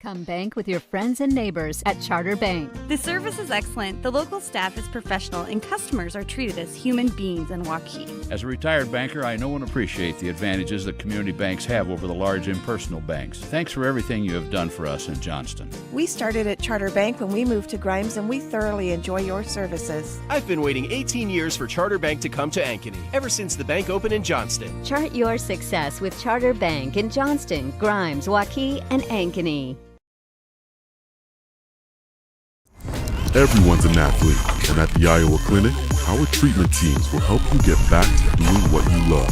Come bank with your friends and neighbors at Charter Bank. The service is excellent, the local staff is professional, and customers are treated as human beings in Waukee. As a retired banker, I know and appreciate the advantages that community banks have over the large impersonal banks. Thanks for everything you have done for us in Johnston. We started at Charter Bank when we moved to Grimes, and we thoroughly enjoy your services. I've been waiting 18 years for Charter Bank to come to Ankeny, ever since the bank opened in Johnston. Chart your success with Charter Bank in Johnston, Grimes, Waukee, and Ankeny. Everyone's an athlete, and at the Iowa Clinic, our treatment teams will help you get back to doing what you love.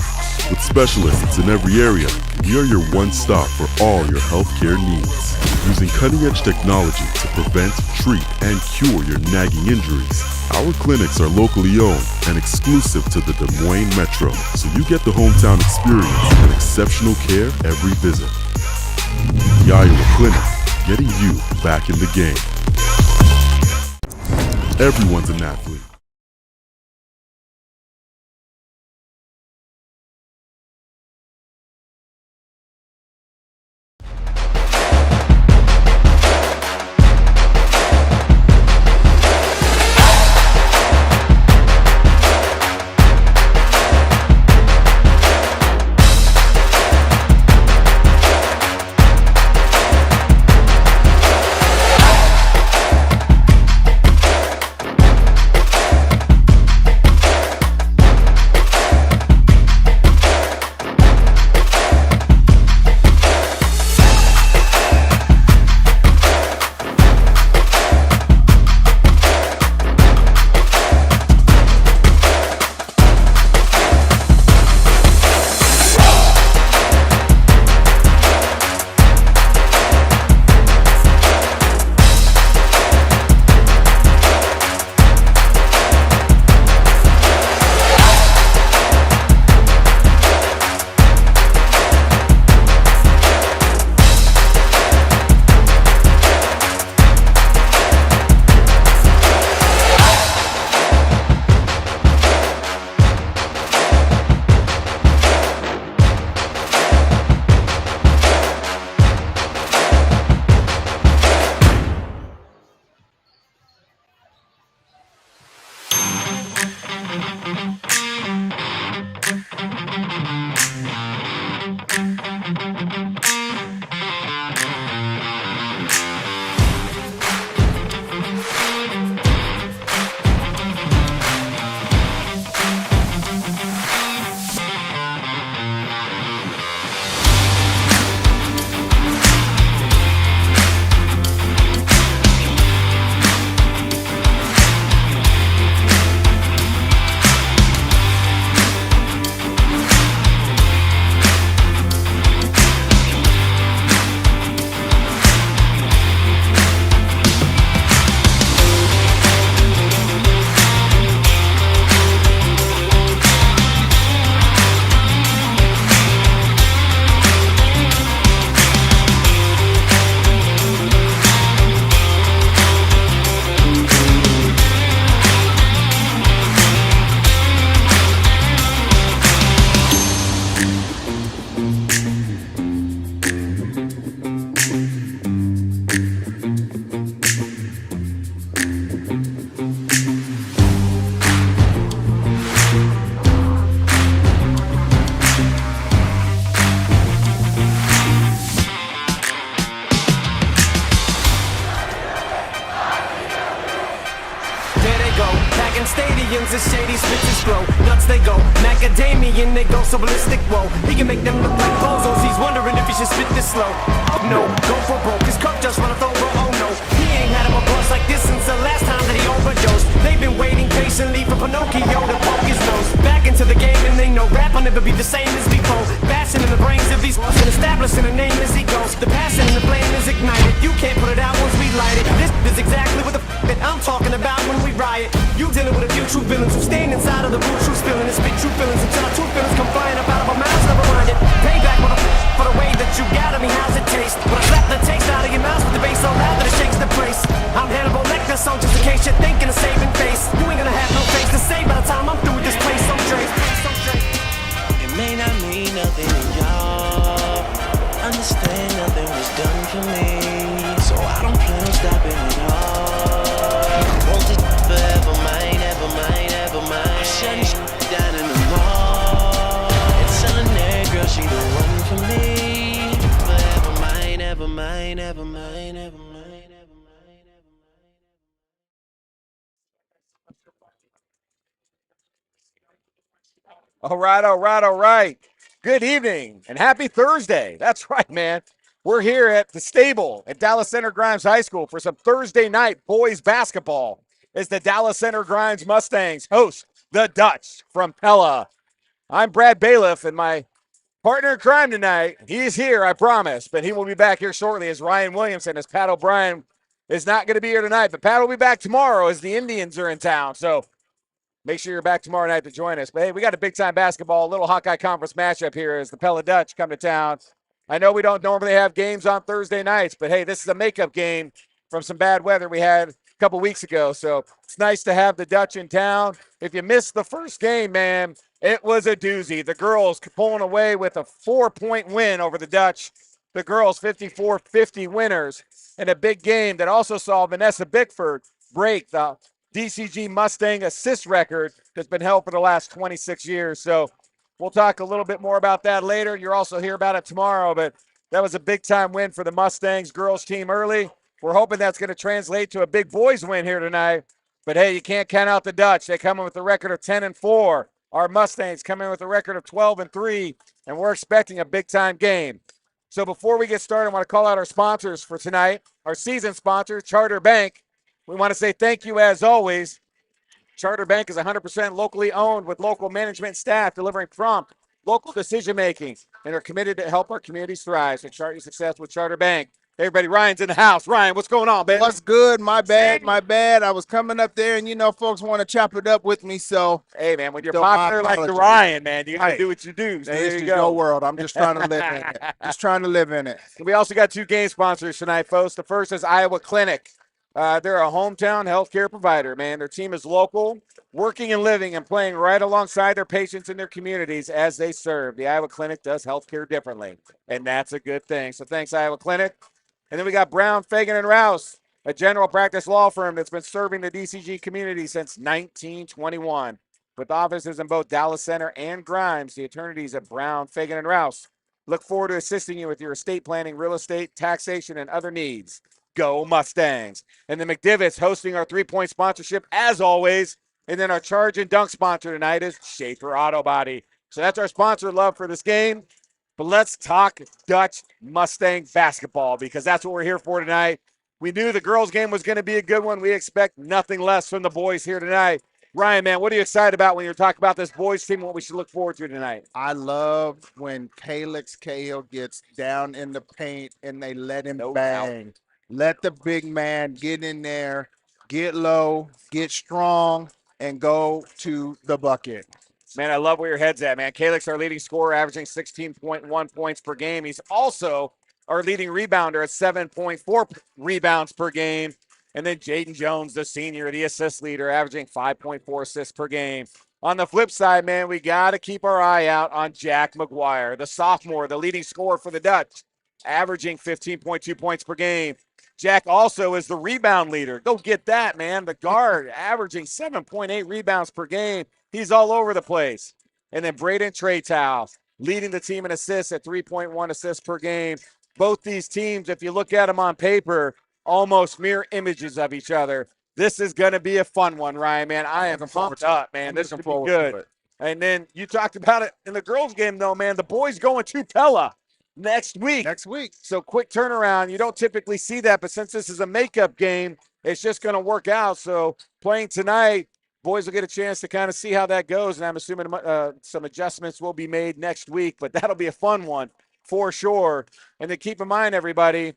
With specialists in every area, we are your one stop for all your healthcare needs. Using cutting-edge technology to prevent, treat, and cure your nagging injuries, our clinics are locally owned and exclusive to the Des Moines Metro, so you get the hometown experience and exceptional care every visit. The Iowa Clinic, getting you back in the game. Everyone's an athlete. stadiums as shady switches grow. Nuts they go, macadamian they go so ballistic. Whoa, he can make them look like bozos. He's wondering if he should spit this slow. Oh no, go for broke. His cup just runneth over. Oh no, he ain't had him a buzz like this since the last time that he overdosed. They've been waiting patiently for Pinocchio to poke his nose back into the game, and they know rap will never be the same as before. Bashing in the brains of these and establishing a name as he goes. The passion and the flame is ignited. You can't put it out once we light it. This is exactly what the that I'm talking about when we riot. You dealing with a few true villains who stand inside of the root, true spilling and spit true feelings until our true feelings come flying up out of our mouths. Never mind it. Payback for the way that you got at me. How's it taste? When I slap the taste out of your mouth with the bass so loud that it shakes the place. I'm Hannibal Lecter, so just in case you're thinking of saving face, you ain't gonna have no face to say by the time I'm through with this place. So Dre. It may not mean nothing to y'all. Understand nothing was done for me. stopping at all. Want it forever mine, ever mine, ever mine. I'm shutting shit down in the mall and telling that girl she the one for me. Forever mine, ever mine, ever mine, ever mine, ever mine, ever mine. All right, all right, all right. Good evening and happy Thursday. That's right, man. We're here at the stable at Dallas Center Grimes High School for some Thursday night boys basketball as the Dallas Center Grimes Mustangs host the Dutch from Pella. I'm Brad Bailiff, and my partner in crime tonight, he's here, I promise, but he will be back here shortly as Ryan Williamson, as Pat O'Brien is not going to be here tonight, but Pat will be back tomorrow as the Indians are in town. So make sure you're back tomorrow night to join us. But hey, we got a big-time basketball, little Hawkeye Conference matchup here as the Pella Dutch come to town. I know we don't normally have games on Thursday nights, but hey, this is a makeup game from some bad weather we had a couple weeks ago. So it's nice to have the Dutch in town. If you missed the first game, man, it was a doozy. The girls pulling away with a 4-point win over the Dutch. The girls 54-50 winners in a big game that also saw Vanessa Bickford break the DCG Mustang assist record that's been held for the last 26 years. So we'll talk a little bit more about that later. You'll also hear about it tomorrow, but that was a big-time win for the Mustangs girls team early. We're hoping that's going to translate to a big boys win here tonight. But hey, you can't count out the Dutch. They come in with a record of 10-4. Our Mustangs come in with a record of 12-3, and we're expecting a big-time game. So before we get started, I want to call out our sponsors for tonight. Our season sponsor, Charter Bank. We want to say thank you as always. Charter Bank is 100% locally owned with local management staff delivering prompt local decision making and are committed to help our communities thrive. So chart your success with Charter Bank. Hey everybody, Ryan's in the house. Ryan, what's going on, baby? What's good? My bad, my bad. I was coming up there, and folks want to chop it up with me, so. Hey, man, when you're popular like the Ryan, man, you got to do what you do. So it's just your world. I'm just trying to live in it. Just trying to live in it. We also got two game sponsors tonight, folks. The first is Iowa Clinic. They're a hometown healthcare provider, man. Their team is local, working and living and playing right alongside their patients in their communities as they serve. The Iowa Clinic does healthcare differently, and that's a good thing. So thanks, Iowa Clinic. And then we got Brown, Fagan, and Rouse, a general practice law firm that's been serving the DCG community since 1921. With offices in both Dallas Center and Grimes, the attorneys at Brown, Fagan, and Rouse look forward to assisting you with your estate planning, real estate, taxation, and other needs. Go Mustangs. And the McDivotts hosting our three-point sponsorship as always. And then our charge and dunk sponsor tonight is Schaefer Auto Body. So that's our sponsor love for this game. But let's talk Dutch Mustang basketball because that's what we're here for tonight. We knew the girls' game was going to be a good one. We expect nothing less from the boys here tonight. Ryan, man, what are you excited about when you're talking about this boys team and what we should look forward to tonight? I love when Calix Cahill gets down in the paint and they let him bang. Let the big man get in there, get low, get strong, and go to the bucket. Man, I love where your head's at, man. Calix, our leading scorer, averaging 16.1 points per game. He's also our leading rebounder at 7.4 rebounds per game. And then Jaden Jones, the senior, the assist leader, averaging 5.4 assists per game. On the flip side, man, we got to keep our eye out on Jack McGuire, the sophomore, the leading scorer for the Dutch, averaging 15.2 points per game. Jack also is the rebound leader. Go get that, man. The guard averaging 7.8 rebounds per game. He's all over the place. And then Braden Traytow leading the team in assists at 3.1 assists per game. Both these teams, if you look at them on paper, almost mirror images of each other. This is going to be a fun one, Ryan, man. I am pumped up, man. This is going to be good. And then you talked about it in the girls' game, though, man. The boys going to Pella next week. So quick turnaround. You don't typically see that, but since this is a makeup game, it's just going to work out. So playing tonight, boys will get a chance to kind of see how that goes, and I'm assuming some adjustments will be made next week, but that'll be a fun one for sure. And then keep in mind, everybody,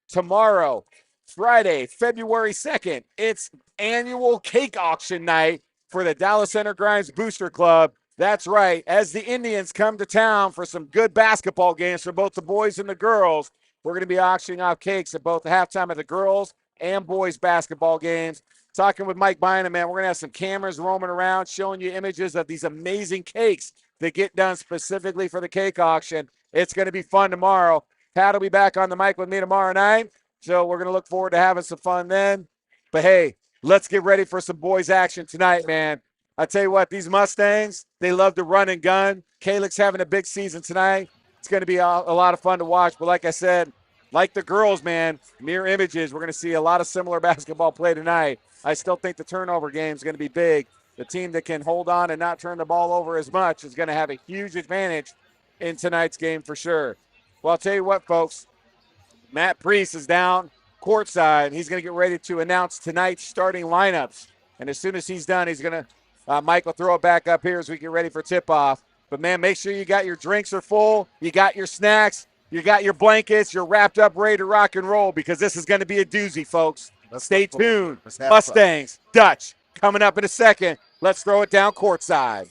tomorrow, Friday, February 2nd, it's annual cake auction night for the Dallas Center Grimes Booster Club. That's right. As the Indians come to town for some good basketball games for both the boys and the girls, we're going to be auctioning off cakes at both the halftime of the girls and boys basketball games. Talking with Mike Bynum, man, we're going to have some cameras roaming around showing you images of these amazing cakes that get done specifically for the cake auction. It's going to be fun tomorrow. Pat will be back on the mic with me tomorrow night. So we're going to look forward to having some fun then. But hey, let's get ready for some boys action tonight, man. I tell you what, these Mustangs, they love to run and gun. Calix's having a big season tonight. It's going to be a lot of fun to watch. But like I said, like the girls, man, mirror images, we're going to see a lot of similar basketball play tonight. I still think the turnover game is going to be big. The team that can hold on and not turn the ball over as much is going to have a huge advantage in tonight's game for sure. Well, I'll tell you what, folks. Matt Priest is down courtside. He's going to get ready to announce tonight's starting lineups. And as soon as he's done, he's going to, Mike will throw it back up here as we get ready for tip-off. But, man, make sure you got your drinks are full, you got your snacks, you got your blankets, you're wrapped up, ready to rock and roll because this is going to be a doozy, folks. Stay tuned. Mustangs, Dutch, coming up in a second. Let's throw it down courtside.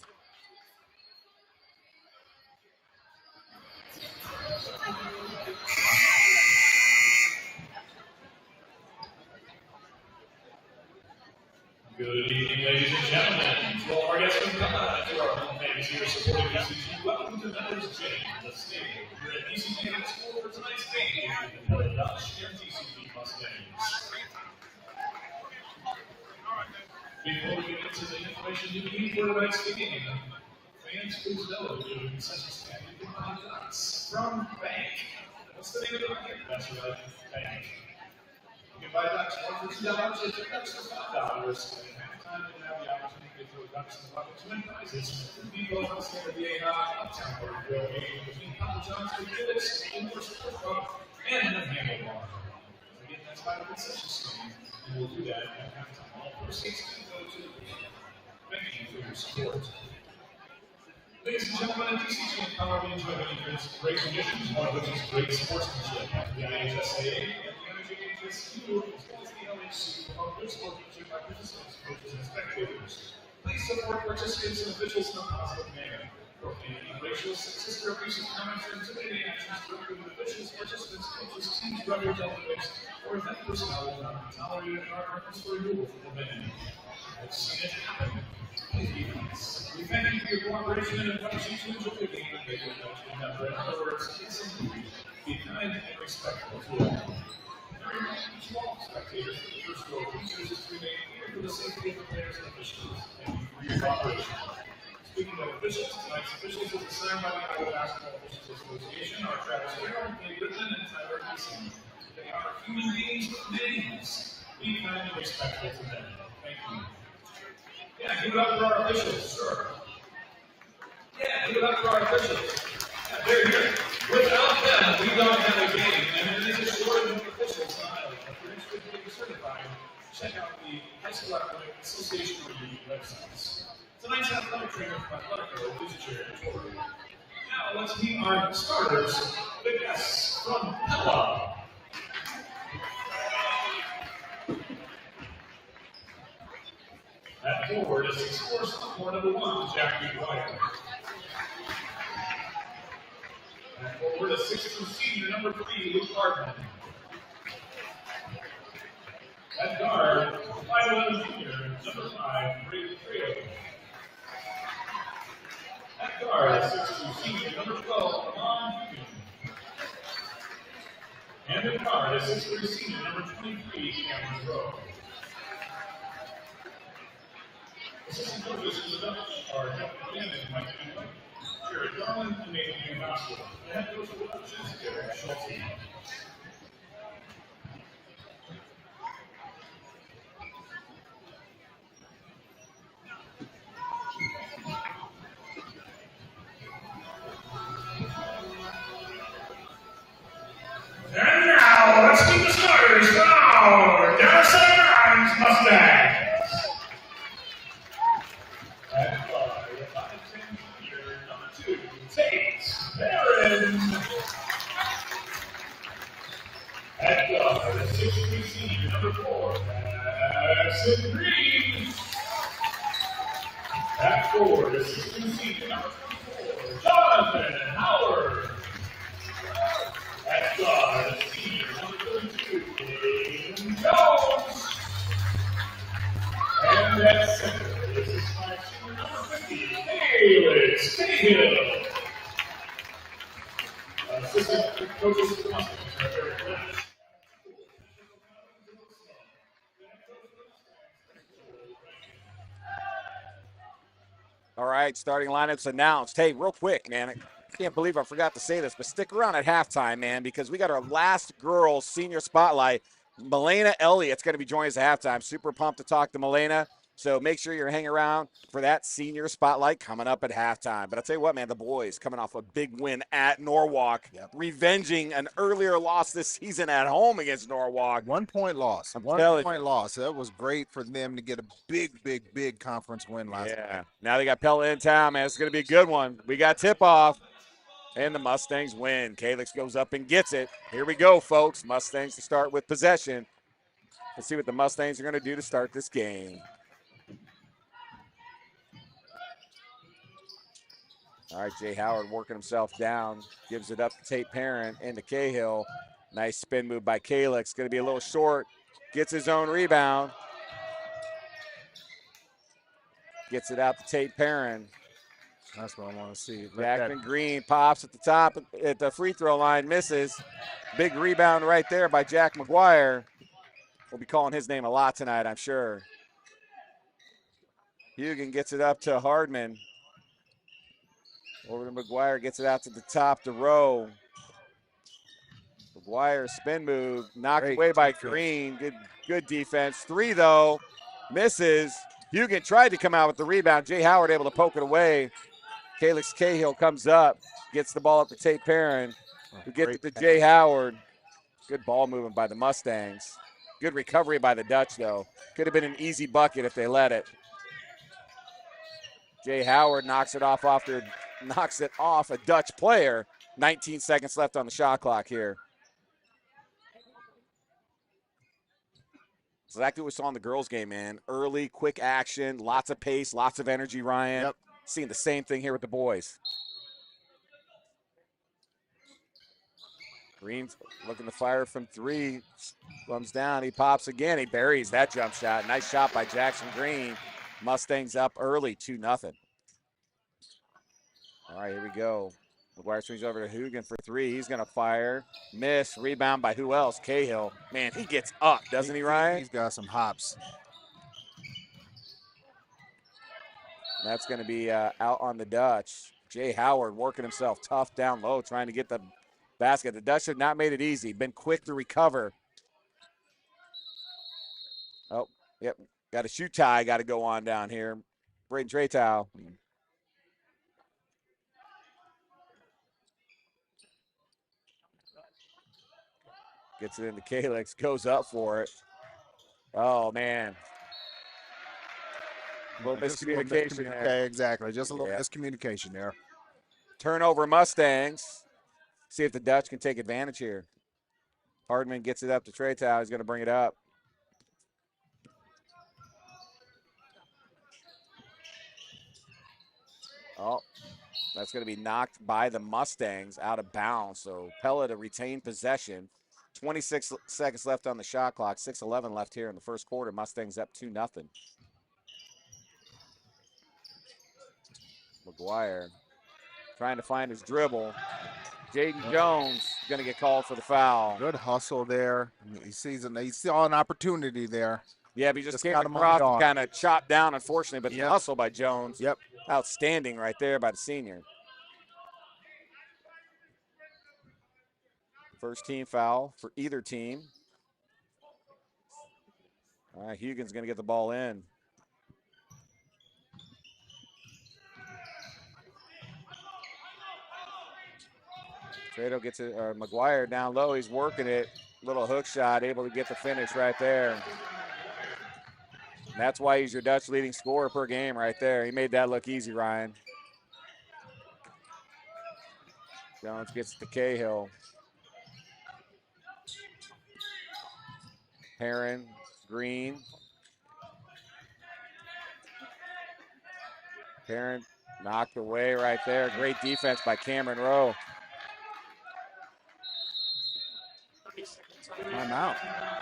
Good evening, ladies and gentlemen. To all our guests from Pella, to our home fans here supporting DCG, welcome to Members Gym, the stadium here at DCG High School for tonight's game between the Pella Dutch and DCG Mustangs. Before we get into the information you need for tonight's game, fans please know that you're concessions can be products from Bank. What's the name of the market? That's right, Bank. You can buy ducks for $2 or $2 for $5. And halftime, you have the opportunity to throw ducks in the bucket to win prizes. We both on Saturday Uptown Park Grill game between Papa John's and Felix in the Sport Club and the Handle Bar. Again, that's by the concession stand, and we'll do that at halftime. All proceeds can go to the game. Thank you for your support. Ladies and gentlemen, DCG and Pella enjoy many great conditions, one of which is great sportsmanship. The IHSAA and the NJHSU, as well as the LHC, promote good sportsmanship by participants, coaches, and spectators. Please support participants and officials in a positive manner. Prohibiting racial, sexist, or abusive comments or intimidating actions directed at officials, participants, coaches, teams, representatives, or event personnel will not be tolerated and are reference for removal from the venue. I've seen it happen. We thank you for your cooperation and invite you to enjoy the game and make it remember. In other words, listen, be kind and respectful to all. To all spectators for the first row, please use this to remain here for the safety of the players and officials. Thank you for your cooperation. Speaking of officials, tonight's officials will be signed by the Iowa Basketball Officials Association are Travis Harrell, Nate Whitman, and Tyler Casey. They are human beings with names. Be kind and respectful to them. Thank you. Yeah, give it up for our officials, sure. Yeah, give it up for our officials. Yeah, they're here. Without them, we don't have a game. And it is a shortage of officials in Iowa. If you're interested in getting certified, check out the High School Athletic Association review websites. Tonight's athletic trainer from Athletic Road is Jared Torrey. Now let's meet our starters, the guests from Pella. At forward is 6'4" sophomore number 1, Jackie Dwyer. At forward is 6'2" senior number 3, Luke Hardman. At guard, 5'11" junior number 5, Brady Trio. At guard, 6'2" senior number 12, Amon Houston. And at guard is 6'3" senior number 23, Cameron Rowe. Assistant coaches in the Dutch are Jeff McLean and Mike Henley, Jared Garland and Nathan Gospel. The head coach of the Dutch is Derek Schulte. And now, let's meet the starters for our Dallas Center Grimes Mustangs. At guard, 5'10" junior number 2, Tate Barron. At guard, 6'3" senior number 4, Madison Green. At forward, 6'2" senior number 24, Jonathan Howard. At guard, senior number 32, Aiden Jones. And at center, this is my senior number 50, Felix Cahill. Assistant coaches of the Mustangs are Eric Lynch, right, starting lineups announced. Hey, real quick, man, I can't believe I forgot to say this, but stick around at halftime, man, because we got our last girls senior spotlight. Milena Elliott's going to be joining us at halftime. Super pumped to talk to Milena. So make sure you're hanging around for that senior spotlight coming up at halftime. But I'll tell you what, man, the boys coming off a big win at Norwalk, revenging an earlier loss this season at home against Norwalk. 1 point loss. I'm 1 telling point loss. That was great for them to get a big conference win last night. Yeah. Now they got Pella in town, man. It's going to be a good one. We got tip-off, and the Mustangs win. Calix goes up and gets it. Here we go, folks. Mustangs to start with possession. Let's see what the Mustangs are going to do to start this game. All right, Jay Howard working himself down. Gives it up to Tate Parent into Cahill. Nice spin move by Calix. Going to be a little short. Gets his own rebound. Gets it out to Tate Parent. That's what I want to see. Jackman Green pops at the top at the free throw line. Misses. Big rebound right there by Jack McGuire. We'll be calling his name a lot tonight, I'm sure. Hugan gets it up to Hardman. Over to McGuire, gets it out to the top to Rowe. McGuire spin move, knocked away by Green. Good defense. 3 though, misses. Hugan tried to come out with the rebound. Jay Howard able to poke it away. Calix Cahill comes up, gets the ball up to Tate Perrin, who gets it to Jay Howard. Good ball movement by the Mustangs. Good recovery by the Dutch though. Could have been an easy bucket if they let it. Jay Howard knocks it off a Dutch player. 19 seconds left on the shot clock here. Exactly what we saw in the girls' game, man. Early, quick action, lots of pace, lots of energy, Ryan. Yep. Seeing the same thing here with the boys. Green's looking to fire from 3. Comes down, he pops again. He buries that jump shot. Nice shot by Jackson Green. Mustangs up early, 2-0. All right, here we go. McGuire swings over to Hugan for 3. He's going to fire. Miss. Rebound by who else? Cahill. Man, he gets up, doesn't he, Ryan? He's got some hops. That's going to be out on the Dutch. Jay Howard working himself tough down low, trying to get the basket. The Dutch have not made it easy. Been quick to recover. Oh, yep. Got a shoe tie. Got to go on down here. Braden Tretow. Gets it into Calix. Goes up for it. Oh, man. A little miscommunication there. Okay, exactly. Just a little miscommunication there. Turnover Mustangs. See if the Dutch can take advantage here. Hardman gets it up to Tretow. He's going to bring it up. Oh, that's going to be knocked by the Mustangs out of bounds. So Pella to retain possession. 26 seconds left on the shot clock. 6:11 left here in the first quarter. Mustangs up 2-0. McGuire trying to find his dribble. Jaden Jones going to get called for the foul. Good hustle there. He saw an opportunity there. Yeah, but he just came across and kind of chopped down, unfortunately. But the hustle by Jones. Yep. Outstanding right there by the senior. First team foul for either team. All right, Hugan's going to get the ball in. Trado gets it, McGuire down low. He's working it. Little hook shot, able to get the finish right there. And that's why he's your Dutch leading scorer per game right there. He made that look easy, Ryan. Jones gets to Cahill. Perrin, Green. Perrin knocked away right there. Great defense by Cameron Rowe. Timeout.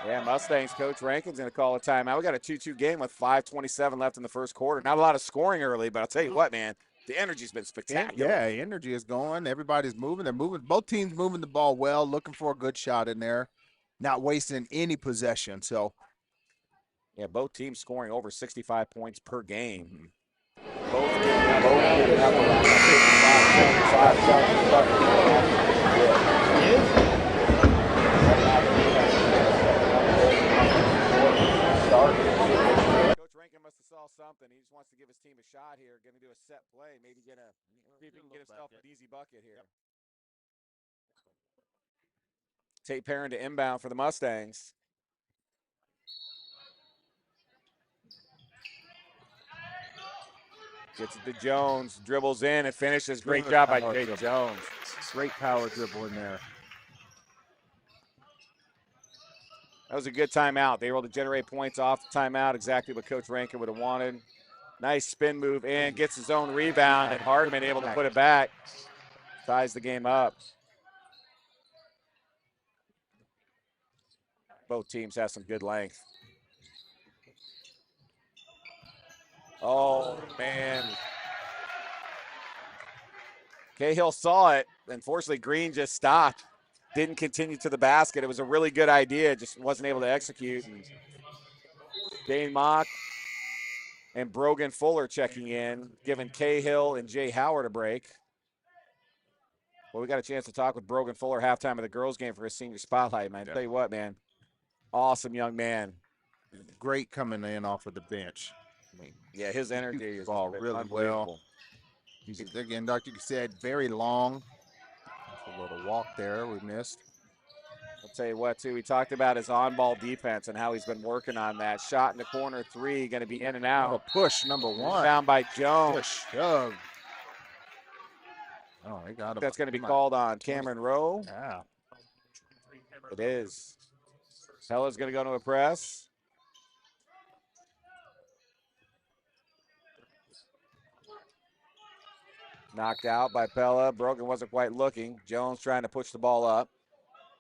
Yeah, Mustangs coach Rankin's going to call a timeout. We got a 2-2 game with 5:27 left in the first quarter. Not a lot of scoring early, but I'll tell you what, man, the energy's been spectacular. Yeah, energy is going. Everybody's moving. They're moving. Both teams moving the ball well, looking for a good shot in there, not wasting any possession. So, yeah, both teams scoring over 65 points per game. Both getting up around 55, 75. Coach Rankin must have saw something. He just wants to give his team a shot here. Going to do a set play. Maybe see if he can get himself an easy bucket here. Tate Perrin to inbound for the Mustangs. Gets it to Jones, dribbles in and finishes. Great job by Jake Jones. Great power dribble in there. That was a good timeout. They were able to generate points off the timeout, exactly what Coach Rankin would have wanted. Nice spin move in, gets his own rebound, and Hardman able to put it back. Ties the game up. Both teams have some good length. Oh, man. Cahill saw it. Unfortunately, Green just stopped. Didn't continue to the basket. It was a really good idea, just wasn't able to execute. And Dane Mock and Brogan Fuller checking in, giving Cahill and Jay Howard a break. Well, we got a chance to talk with Brogan Fuller halftime of the girls' game for his senior spotlight, man. Yeah. Tell you what, man, awesome young man. Great coming in off of the bench. I mean, yeah, his energy is really well. He's, again, like you said, very long. A little walk there we missed. I'll tell you what, too, we talked about his on-ball defense and how he's been working on that. Shot in the corner, three, going to be in and out. A push, number one. Found by Jones. Push, shove. Oh, they got him. That's going to be called on Cameron Rowe. Yeah. It is. Pella's going to go to a press. Knocked out by Pella. Brogan wasn't quite looking. Jones trying to push the ball up.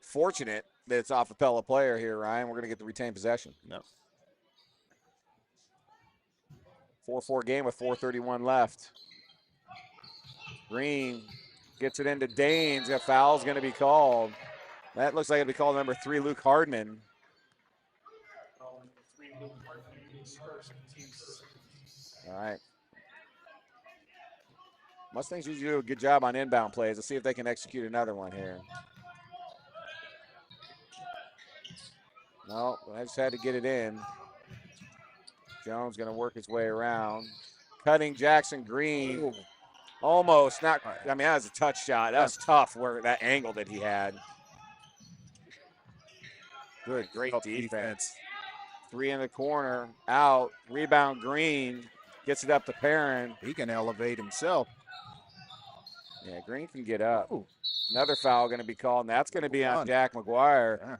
Fortunate that it's off a Pella player here, Ryan. We're going to get the retained possession. Yep. 4-4 game with 4:31 left. Green gets it into Danes. A foul's going to be called. That looks like it'll be called number 3, Luke Hardman. All right. Mustangs usually do a good job on inbound plays. Let's see if they can execute another one here. No, I just had to get it in. Jones going to work his way around. Cutting Jackson Green. Ooh. Almost not. I mean, that was a touch shot. That was tough, where that angle that he had. Good, great defense. 3 in the corner, out. Rebound Green. Gets it up to Perrin. He can elevate himself. Yeah, Green can get up. Ooh. Another foul going to be called, and that's going to be on Jack McGuire. Yeah.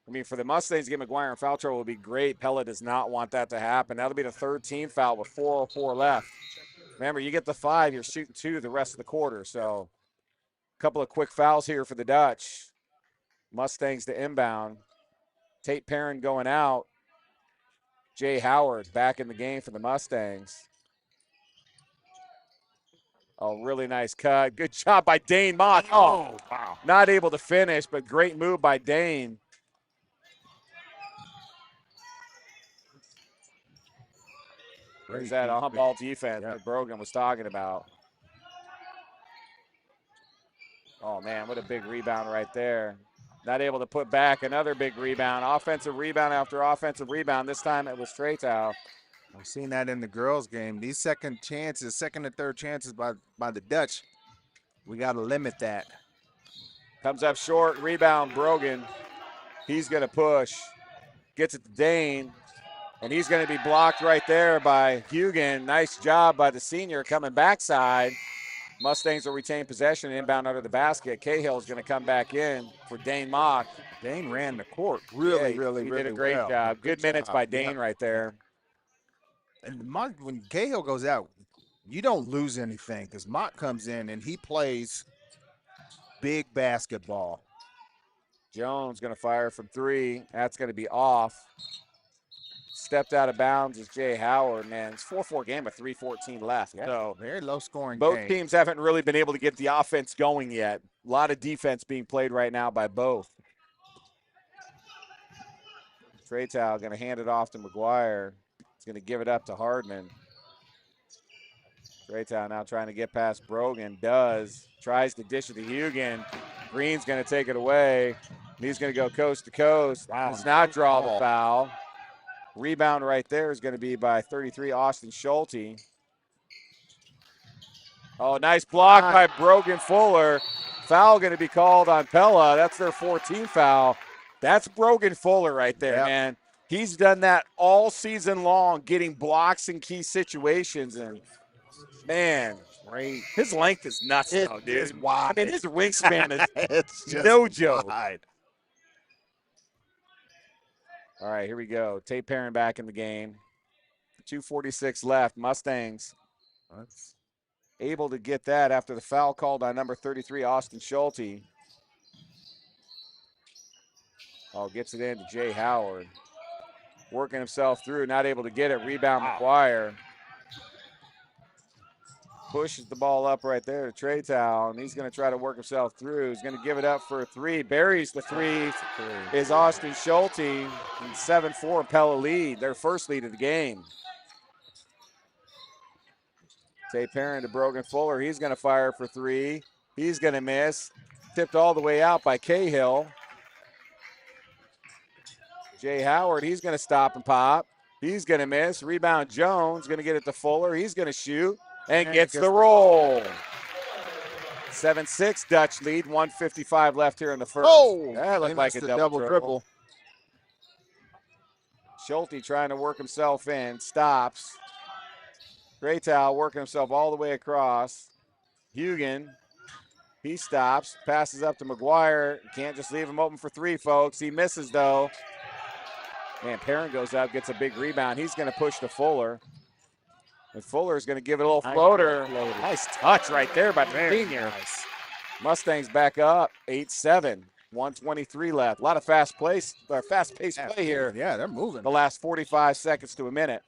I mean, for the Mustangs to get McGuire in foul trouble would be great. Pella does not want that to happen. That'll be the 3rd team foul with 4:04 left. Remember, you get the 5, you're shooting 2 the rest of the quarter. So a couple of quick fouls here for the Dutch. Mustangs to inbound. Tate Perrin going out. Jay Howard back in the game for the Mustangs. Oh, really nice cut. Good job by Dane Mock. Oh, wow. Not able to finish, but great move by Dane. There's that on-ball defense that Brogan was talking about. Oh, man, what a big rebound right there. Not able to put back another big rebound. Offensive rebound after offensive rebound. This time it was Stratow. We've seen that in the girls' game. These second and third chances by the Dutch, we got to limit that. Comes up short, rebound Brogan. He's going to push. Gets it to Dane, and he's going to be blocked right there by Hugan. Nice job by the senior coming backside. Mustangs will retain possession, inbound under the basket. Cahill is going to come back in for Dane Mock. Dane ran the court really did a great job. Good minutes by Dane right there. And Mock, when Cahill goes out, you don't lose anything because Mock comes in and he plays big basketball. Jones going to fire from 3. That's going to be off. Stepped out of bounds is Jay Howard, man. It's 4-4 game with 3:14 left. Yeah, so very low scoring both game. Teams haven't really been able to get the offense going yet. A lot of defense being played right now by both. Stratow going to hand it off to McGuire. He's going to give it up to Hardman. Treytown now trying to get past Brogan. Tries to dish it to Hugan. Green's going to take it away. And he's going to go coast to coast. Does not draw the foul. Rebound right there is going to be by 33, Austin Schulte. Oh, nice block by Brogan Fuller. Foul going to be called on Pella. That's their 14th foul. That's Brogan Fuller right there, man. He's done that all season long, getting blocks in key situations. And, man, his length is nuts, though, dude. It's wide. I mean, his wingspan is it's just no joke. wide. All right, here we go. Tate Perrin back in the game. 2:46 left. Mustangs able to get that after the foul called on number 33, Austin Schulte. Oh, gets it in to Jay Howard. Working himself through, not able to get it. Rebound McGuire. Pushes the ball up right there to Treytown. He's going to try to work himself through. He's going to give it up for a three. Buries the three. Is Austin Schulte. And 7-4 Pella lead. Their first lead of the game. Tate Perrin to Brogan Fuller. He's going to fire for three. He's going to miss. Tipped all the way out by Cahill. Jay Howard, he's going to stop and pop. He's going to miss. Rebound Jones, going to get it to Fuller. He's going to shoot and gets the roll. 7-6 Dutch lead, 1:55 left here in the first. Oh, that looked like a double triple. Schulte trying to work himself in, stops. Graytow working himself all the way across. Hugan, he stops, passes up to McGuire. Can't just leave him open for three, folks. He misses, though. Man, Perrin goes up, gets a big rebound. He's going to push to Fuller. And Fuller's going to give it a little floater. Nice touch right there by the senior. Nice. Mustangs back up, 8-7. 1:23 left. A lot of fast-paced play here. Yeah, they're moving. The last 45 seconds to a minute.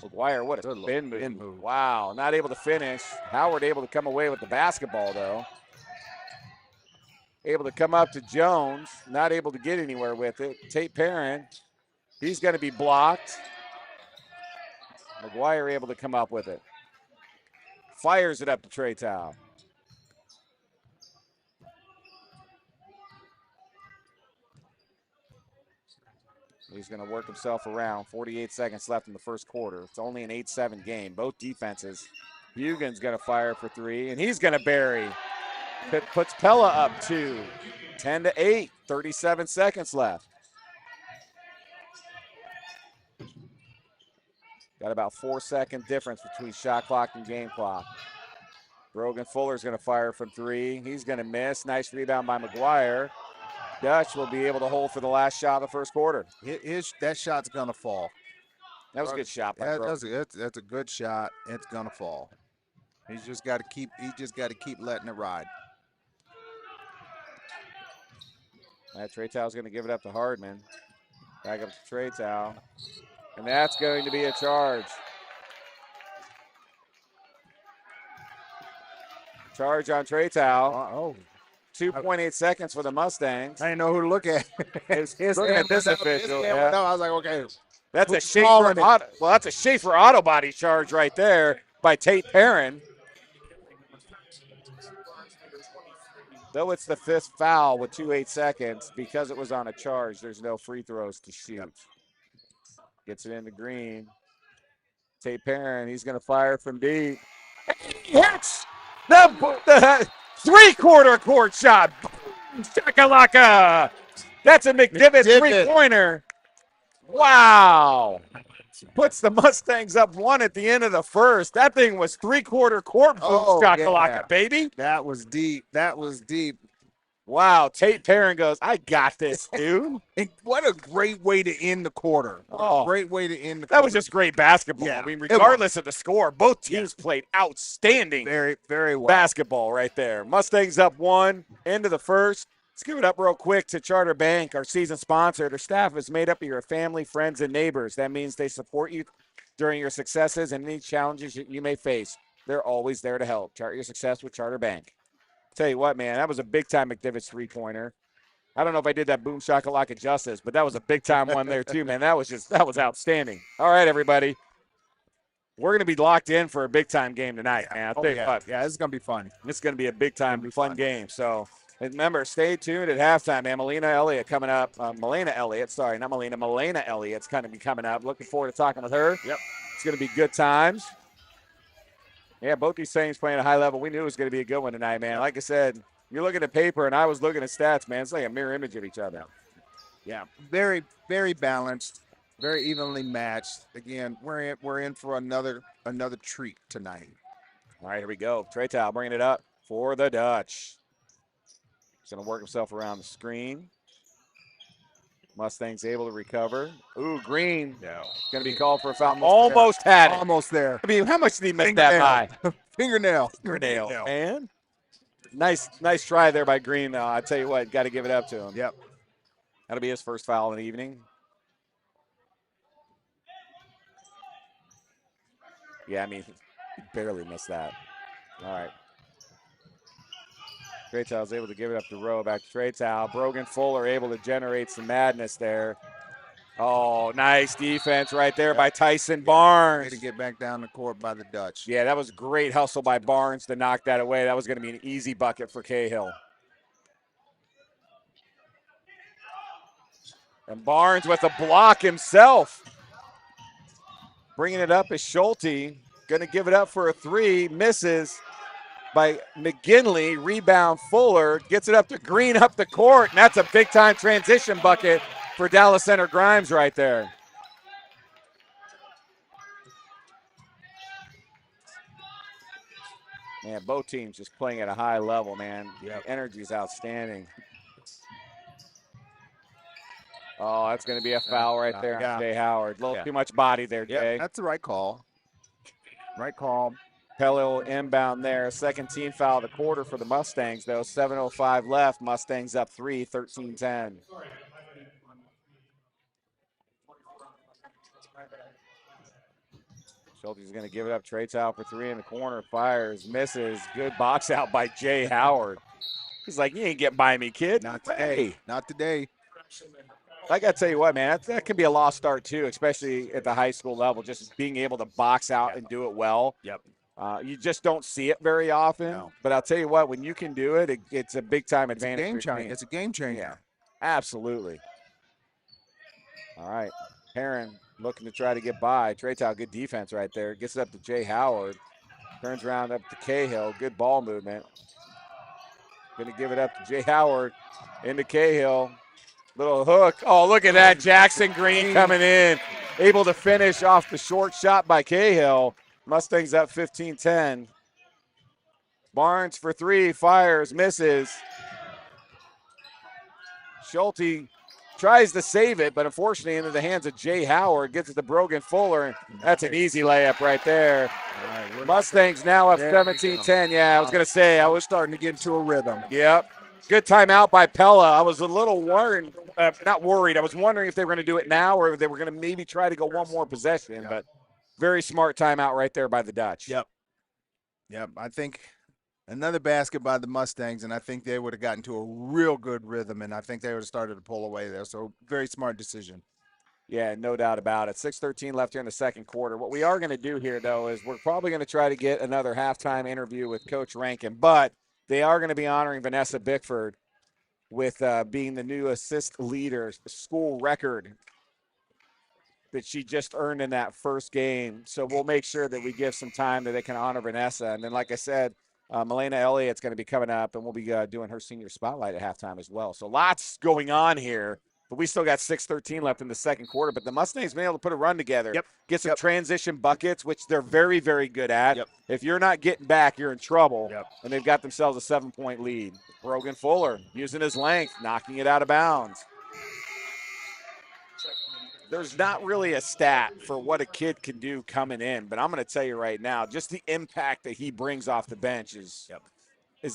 McGuire, what a spin move. Wow, not able to finish. Howard able to come away with the basketball, though. Able to come up to Jones, not able to get anywhere with it. Tate Perrin, he's going to be blocked. McGuire able to come up with it. Fires it up to Treytown. He's going to work himself around. 48 seconds left in the first quarter. It's only an 8-7 game. Both defenses. Hugan's going to fire for three, and he's going to bury. It puts Pella up 2. 10-8. 37 seconds left. Got about 4-second difference between shot clock and game clock. Brogan Fuller's going to fire from three. He's going to miss. Nice rebound by McGuire. Dutch will be able to hold for the last shot of the first quarter. That shot's going to fall. That was a good shot by Brogan. That's a good shot. It's going to fall. He's just got to keep letting it ride. Treytow's going to give it up to Hardman. Back up to Treytow. And that's going to be a charge. Charge on Treytow. 2.8 seconds for the Mustangs. I didn't know who to look at. Looking at this official. Yeah. No, I was like, okay. That's a Schaefer auto body charge right there by Tate Perrin. Though it's the fifth foul with 2.8 seconds, because it was on a charge, there's no free throws to shoot. Gets it into Green. Tate Perrin, he's going to fire from deep. He hits the three-quarter court shot. Shakalaka. That's a McDivitt three-pointer. Wow. Puts the Mustangs up 1 at the end of the first. That thing was three-quarter court shakalaka, baby. That was deep. Wow, Tate Perrin goes, I got this, dude. And what a great way to end the quarter. Great way to end the quarter. That was just great basketball. Yeah, I mean, regardless of the score, both teams played outstanding very, very well. Basketball right there. Mustangs up 1, end of the first. Let's give it up real quick to Charter Bank, our season sponsor. Their staff is made up of your family, friends, and neighbors. That means they support you during your successes and any challenges you may face. They're always there to help. Chart your success with Charter Bank. Tell you what, man, that was a big-time McDivitt three-pointer. I don't know if I did that boom shakalaka justice, but that was a big-time one there too, man. That was outstanding. All right, everybody. we're going to be locked in for a big-time game tonight, man. I'll tell you what. Yeah, this is going to be fun. It's going to be a big-time, fun game. So, remember, stay tuned at halftime, man. Melina Elliott's coming up. Melina Elliott's going to be coming up. Looking forward to talking with her. Yep. It's going to be good times. Yeah, both these teams playing at a high level. We knew it was going to be a good one tonight, man. Like I said, you're looking at paper, and I was looking at stats, man. It's like a mirror image of each other. Yeah, very, very balanced, very evenly matched. Again, we're in for another treat tonight. All right, here we go. Treytal bringing it up for the Dutch. He's going to work himself around the screen. Mustang's able to recover. Ooh, Green. Yeah. Going to be called for a foul. Almost had it. Almost there. I mean, how much did he miss that by? Fingernail. Man. Nice try there by Green, though. I tell you what, got to give it up to him. Yep. That'll be his first foul in the evening. Yeah, I mean, he barely missed that. All right. Treytal's able to give it up to Rowe. Back to Treytal. Brogan Fuller able to generate some madness there. Oh, nice defense right there by Tyson Barnes. Way to get back down the court by the Dutch. Yeah, that was great hustle by Barnes to knock that away. That was going to be an easy bucket for Cahill. And Barnes with a block himself. Bringing it up is Schulte. Going to give it up for a three. Misses by McGinley. Rebound Fuller. Gets it up to Green up the court. And that's a big-time transition bucket for Dallas Center Grimes right there. Man, both teams just playing at a high level, man. Yep. Energy is outstanding. Oh, that's going to be a foul right there on Jay Howard. A little too much body there, Jay. That's the right call. Right call. Pella inbound there. Second team foul of the quarter for the Mustangs, though. 7:05 left. Mustangs up 3, 13-10. Schulte's going to give it up. Treytal for three in the corner. Fires. Misses. Good box out by Jay Howard. He's like, you ain't getting by me, kid. Not today. Not today. I got to tell you what, man, that can be a lost start, too, especially at the high school level, just being able to box out and do it well. Yep. You just don't see it very often. No. But I'll tell you what, when you can do it, it's a big-time advantage. It's a game changer. Yeah, absolutely. All right. Heron looking to try to get by. Treytal, good defense right there. Gets it up to Jay Howard. Turns around up to Cahill. Good ball movement. Going to give it up to Jay Howard into Cahill. Little hook. Oh, look at that. Jackson Green coming in. Able to finish off the short shot by Cahill. Mustangs up 15-10. Barnes for three. Fires. Misses. Schulte tries to save it, but unfortunately into the hands of Jay Howard. Gets it to Brogan Fuller. That's an easy layup right there. Right, Mustangs now up 17-10. Yeah, I was going to say, I was starting to get into a rhythm. Yep. Good timeout by Pella. I was a little worried, not worried. I was wondering if they were going to do it now or if they were going to maybe try to go one more possession, but very smart timeout right there by the Dutch. Yep. I think another basket by the Mustangs, and I think they would have gotten to a real good rhythm, and I think they would have started to pull away there. So very smart decision. Yeah, no doubt about it. 6:13 left here in the second quarter. What we are going to do here, though, is we're probably going to try to get another halftime interview with Coach Rankin, but they are going to be honoring Vanessa Bickford with being the new assist leader, school record that she just earned in that first game. So we'll make sure that we give some time that they can honor Vanessa. And then, like I said, Melina Elliott's going to be coming up, and we'll be doing her senior spotlight at halftime as well. So lots going on here. But we still got 6:13 left in the second quarter. But the Mustangs been able to put a run together, get some transition buckets, which they're very, very good at. If you're not getting back, you're in trouble. And they've got themselves a 7-point lead. Brogan Fuller using his length, knocking it out of bounds. There's not really a stat for what a kid can do coming in, but I'm going to tell you right now, just the impact that he brings off the bench is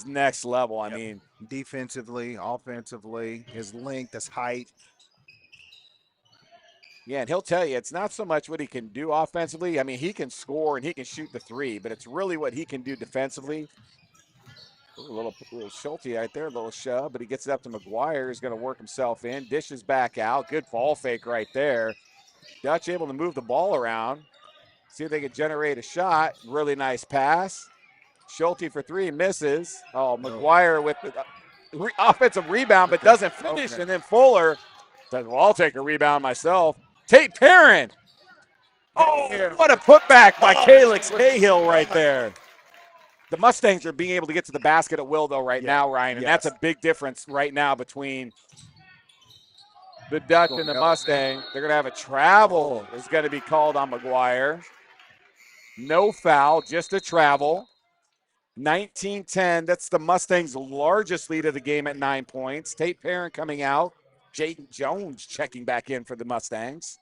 next level. I mean, defensively, offensively, his length, his height. Yeah, and he'll tell you it's not so much what he can do offensively. I mean, he can score and he can shoot the three, but it's really what he can do defensively. Ooh, a little Schulte right there, a little shove, but he gets it up to McGuire. He's going to work himself in. Dishes back out. Good ball fake right there. Dutch able to move the ball around. See if they can generate a shot. Really nice pass. Schulte for three, misses. Oh, McGuire with the offensive rebound, but doesn't finish. And then Fuller says, well, I'll take a rebound myself. Tate Perrin. Oh, what a putback by Calix Cahill right there. The Mustangs are being able to get to the basket at will, though, right now, Ryan. And that's a big difference right now between the Dutch and the Mustang. They're going to have a travel is going to be called on McGuire. No foul, just a travel. 19-10. That's the Mustangs' largest lead of the game at 9 points. Tate Perrin coming out. Jaden Jones checking back in for the Mustangs.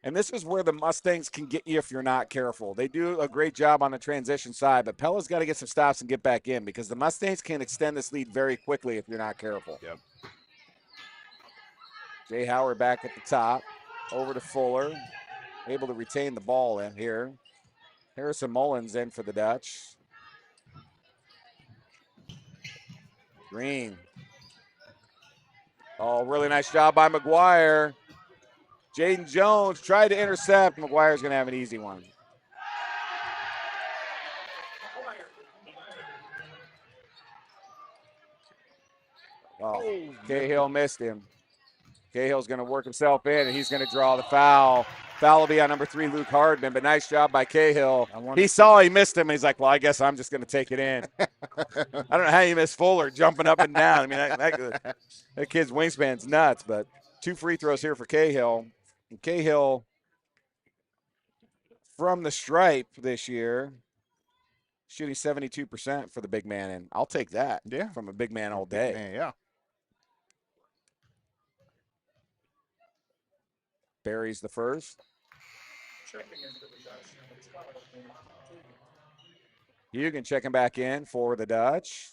And this is where the Mustangs can get you if you're not careful. They do a great job on the transition side, but Pella's got to get some stops and get back in because the Mustangs can extend this lead very quickly if you're not careful. Yep. Jay Howard back at the top. Over to Fuller. Able to retain the ball in here. Harrison Mullins in for the Dutch. Green. Oh, really nice job by McGuire. Jaden Jones tried to intercept. McGuire's going to have an easy one. Oh, Cahill missed him. Cahill's going to work himself in, and he's going to draw the foul. Foul will be on number 3, Luke Hardman, but nice job by Cahill. He saw he missed him, and he's like, well, I guess I'm just going to take it in. I don't know how you miss Fuller jumping up and down. I mean, that kid's wingspan's nuts, but 2 free throws here for Cahill. And Cahill, from the stripe this year, shooting 72% for the big man, and I'll take that from a big man all day. Man, yeah. Buries the first. Hugan checking back in for the Dutch.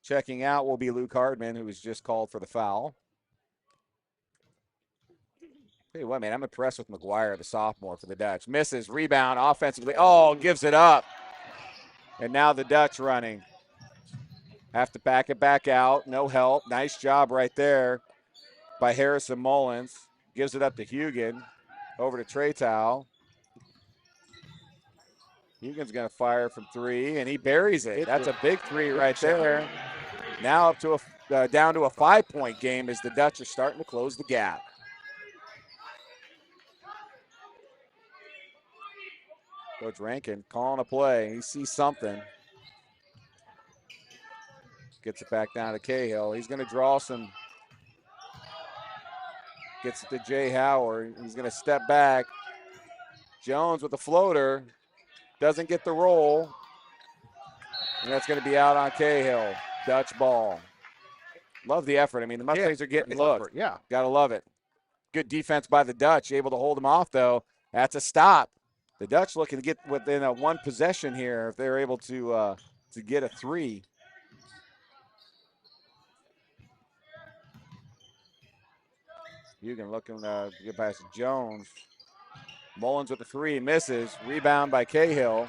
Checking out will be Luke Hardman, who was just called for the foul. Tell you what, man, I'm impressed with McGuire, the sophomore for the Dutch. Misses, rebound, offensively. Oh, gives it up. And now the Dutch running. Have to back it back out. No help. Nice job right there by Harrison Mullins. Gives it up to Hugan. Over to Tretow. Hugan's going to fire from 3, and he buries it. That's a big 3 right there. Now up to down to a 5-point game as the Dutch are starting to close the gap. Coach Rankin calling a play. He sees something. Gets it back down to Cahill. He's going to draw some. Gets it to Jay Howard. He's going to step back. Jones with a floater. Doesn't get the roll. And that's going to be out on Cahill. Dutch ball. Love the effort. I mean, the Mustangs are getting looked. Yeah. Got to love it. Good defense by the Dutch. Able to hold them off, though. That's a stop. The Dutch looking to get within a 1 possession here if they're able to get a 3. Hugan looking to get past Jones. Mullins with the 3, misses. Rebound by Cahill.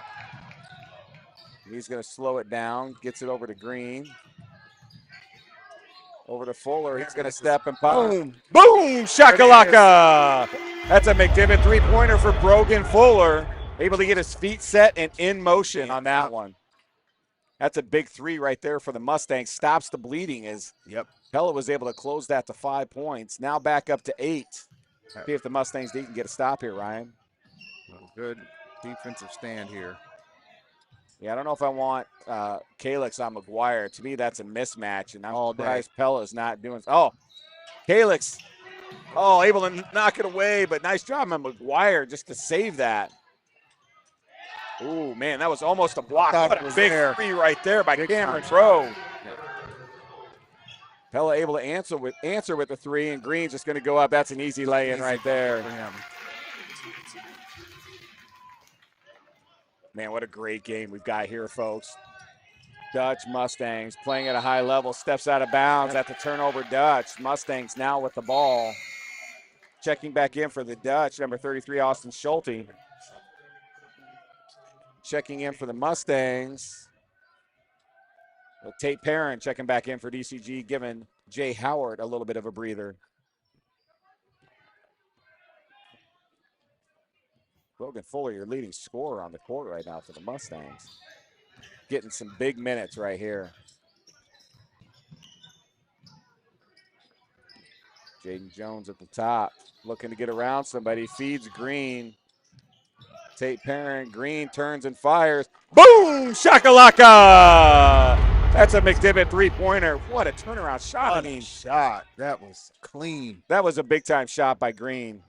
He's going to slow it down. Gets it over to Green. Over to Fuller. He's going to step and pop. Boom! Boom! Shakalaka! That's a McDivitt 3-pointer for Brogan Fuller. Able to get his feet set and in motion on that one. That's a big 3 right there for the Mustangs. Stops the bleeding as Pella was able to close that to 5 points. Now back up to 8. See if the Mustangs can get a stop here, Ryan. Good defensive stand here. Yeah, I don't know if I want Calix on McGuire. To me, that's a mismatch, and I'm surprised Pella's not doing. Oh, Calix. Oh, able to knock it away, but nice job on McGuire just to save that. Ooh, man, that was almost a block. What a big 3 right there by Cameron Crowe. Pella able to answer with the 3, and Green's just going to go up. That's an easy lay-in right there. Man, what a great game we've got here, folks. Dutch Mustangs playing at a high level. Steps out of bounds at the turnover. Dutch Mustangs now with the ball. Checking back in for the Dutch, number 33, Austin Schulte. Checking in for the Mustangs. Tate Perrin checking back in for DCG, giving Jay Howard a little bit of a breather. Logan Fuller, your leading scorer on the court right now for the Mustangs. Getting some big minutes right here. Jaden Jones at the top, looking to get around somebody. Feeds Green. Tate Parent, Green turns and fires. Boom! Shakalaka! That's a McDivitt three-pointer. What a turnaround shot. What a shot. That was clean. That was a big-time shot by Green.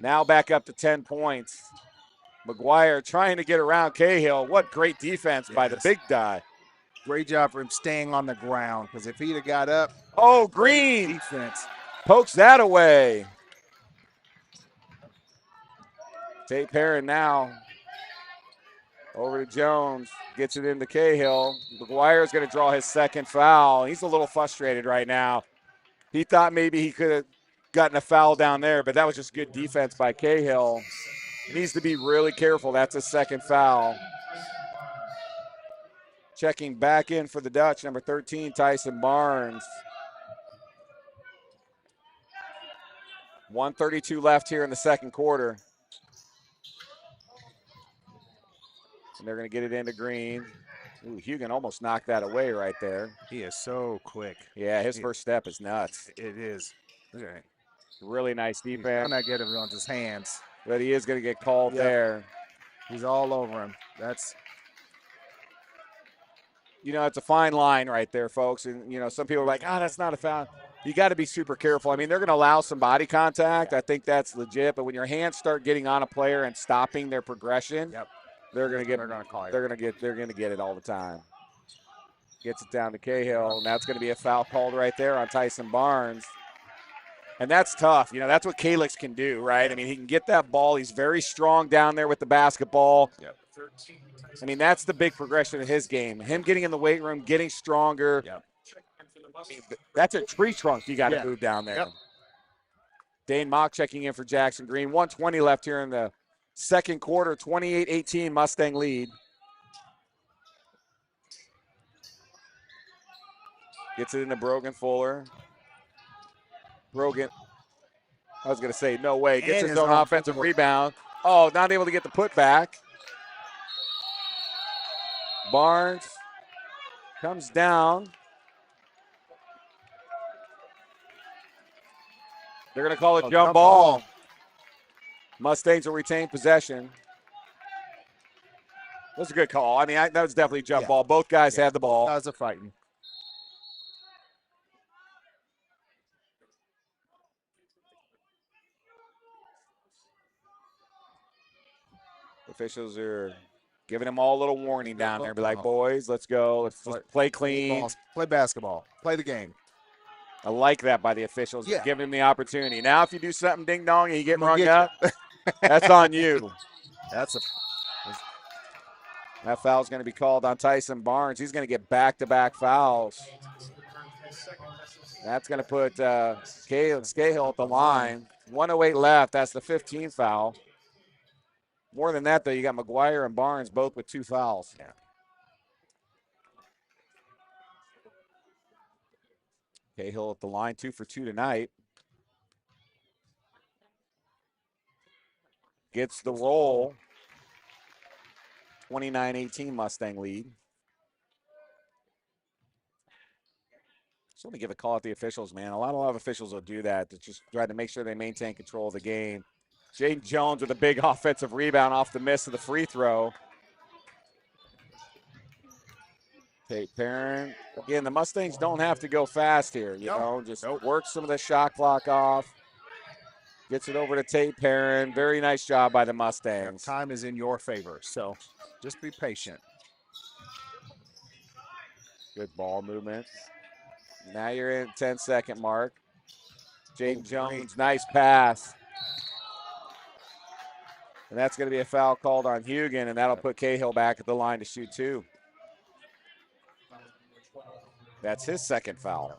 Now back up to 10 points. McGuire trying to get around Cahill. What great defense by the big guy. Great job for him staying on the ground, because if he'd have got up. Oh, Green defense pokes that away. Tate Perrin now over to Jones, gets it into Cahill. McGuire's going to draw his second foul. He's a little frustrated right now. He thought maybe he could have gotten a foul down there, but that was just good defense by Cahill. He needs to be really careful. That's a second foul. Checking back in for the Dutch, number 13, Tyson Barnes. 1:32 left here in the second quarter. And they're going to get it into Green. Ooh, Hugan almost knocked that away right there. He is so quick. Yeah, his first step is nuts. It is. Okay. Really nice defense. He's not get it on his hands. But he is going to get called there. He's all over him. That's. You know, it's a fine line right there, folks. And, you know, some people are like, that's not a foul. You got to be super careful. I mean, they're going to allow some body contact. I think that's legit. But when your hands start getting on a player and stopping their progression, they're going to get it all the time. Gets it down to Cahill, and that's going to be a foul called right there on Tyson Barnes. And that's tough. You know, that's what Calix can do, right? I mean, he can get that ball. He's very strong down there with the basketball. Yep. I mean, that's the big progression of his game. Him getting in the weight room, getting stronger. Yep. I mean, that's a tree trunk you got to move down there. Yep. Dane Mock checking in for Jackson Green. 1:20 left here in the second quarter. 28-18 Mustang lead. Gets it into Brogan Fuller. Brogan, I was going to say, no way. Gets his own offensive rebound. Oh, not able to get the putback. Barnes comes down. They're going to call it jump ball. Mustangs will retain possession. That's a good call. I mean, that was definitely jump ball. Both guys had the ball. That was a fighting. Officials are giving them all a little warning down there. Be like, boys, let's go. Let's just play clean. Play basketball. Play the game. I like that by the officials. Giving them the opportunity. Now, if you do something ding-dong and you get rung up, that's on you. That foul's going to be called on Tyson Barnes. He's going to get back-to-back fouls. That's going to put Cahill at the line. 1:08 left. That's the 15th foul. More than that, though, you got McGuire and Barnes both with 2 fouls. Yeah. Cahill at the line, 2 for 2 tonight. Gets the roll. 29-18 Mustang lead. Just want to give a call at the officials, man. A lot of officials will do that to just try to make sure they maintain control of the game. Jaden Jones with a big offensive rebound off the miss of the free throw. Tate Perrin. Again, the Mustangs don't have to go fast here. You know, just work some of the shot clock off. Gets it over to Tate Perrin. Very nice job by the Mustangs. Time is in your favor, so just be patient. Good ball movement. Now you're in 10-second mark. Jaden Jones, nice pass. And that's going to be a foul called on Hugan, and that'll put Cahill back at the line to shoot 2. That's his second foul.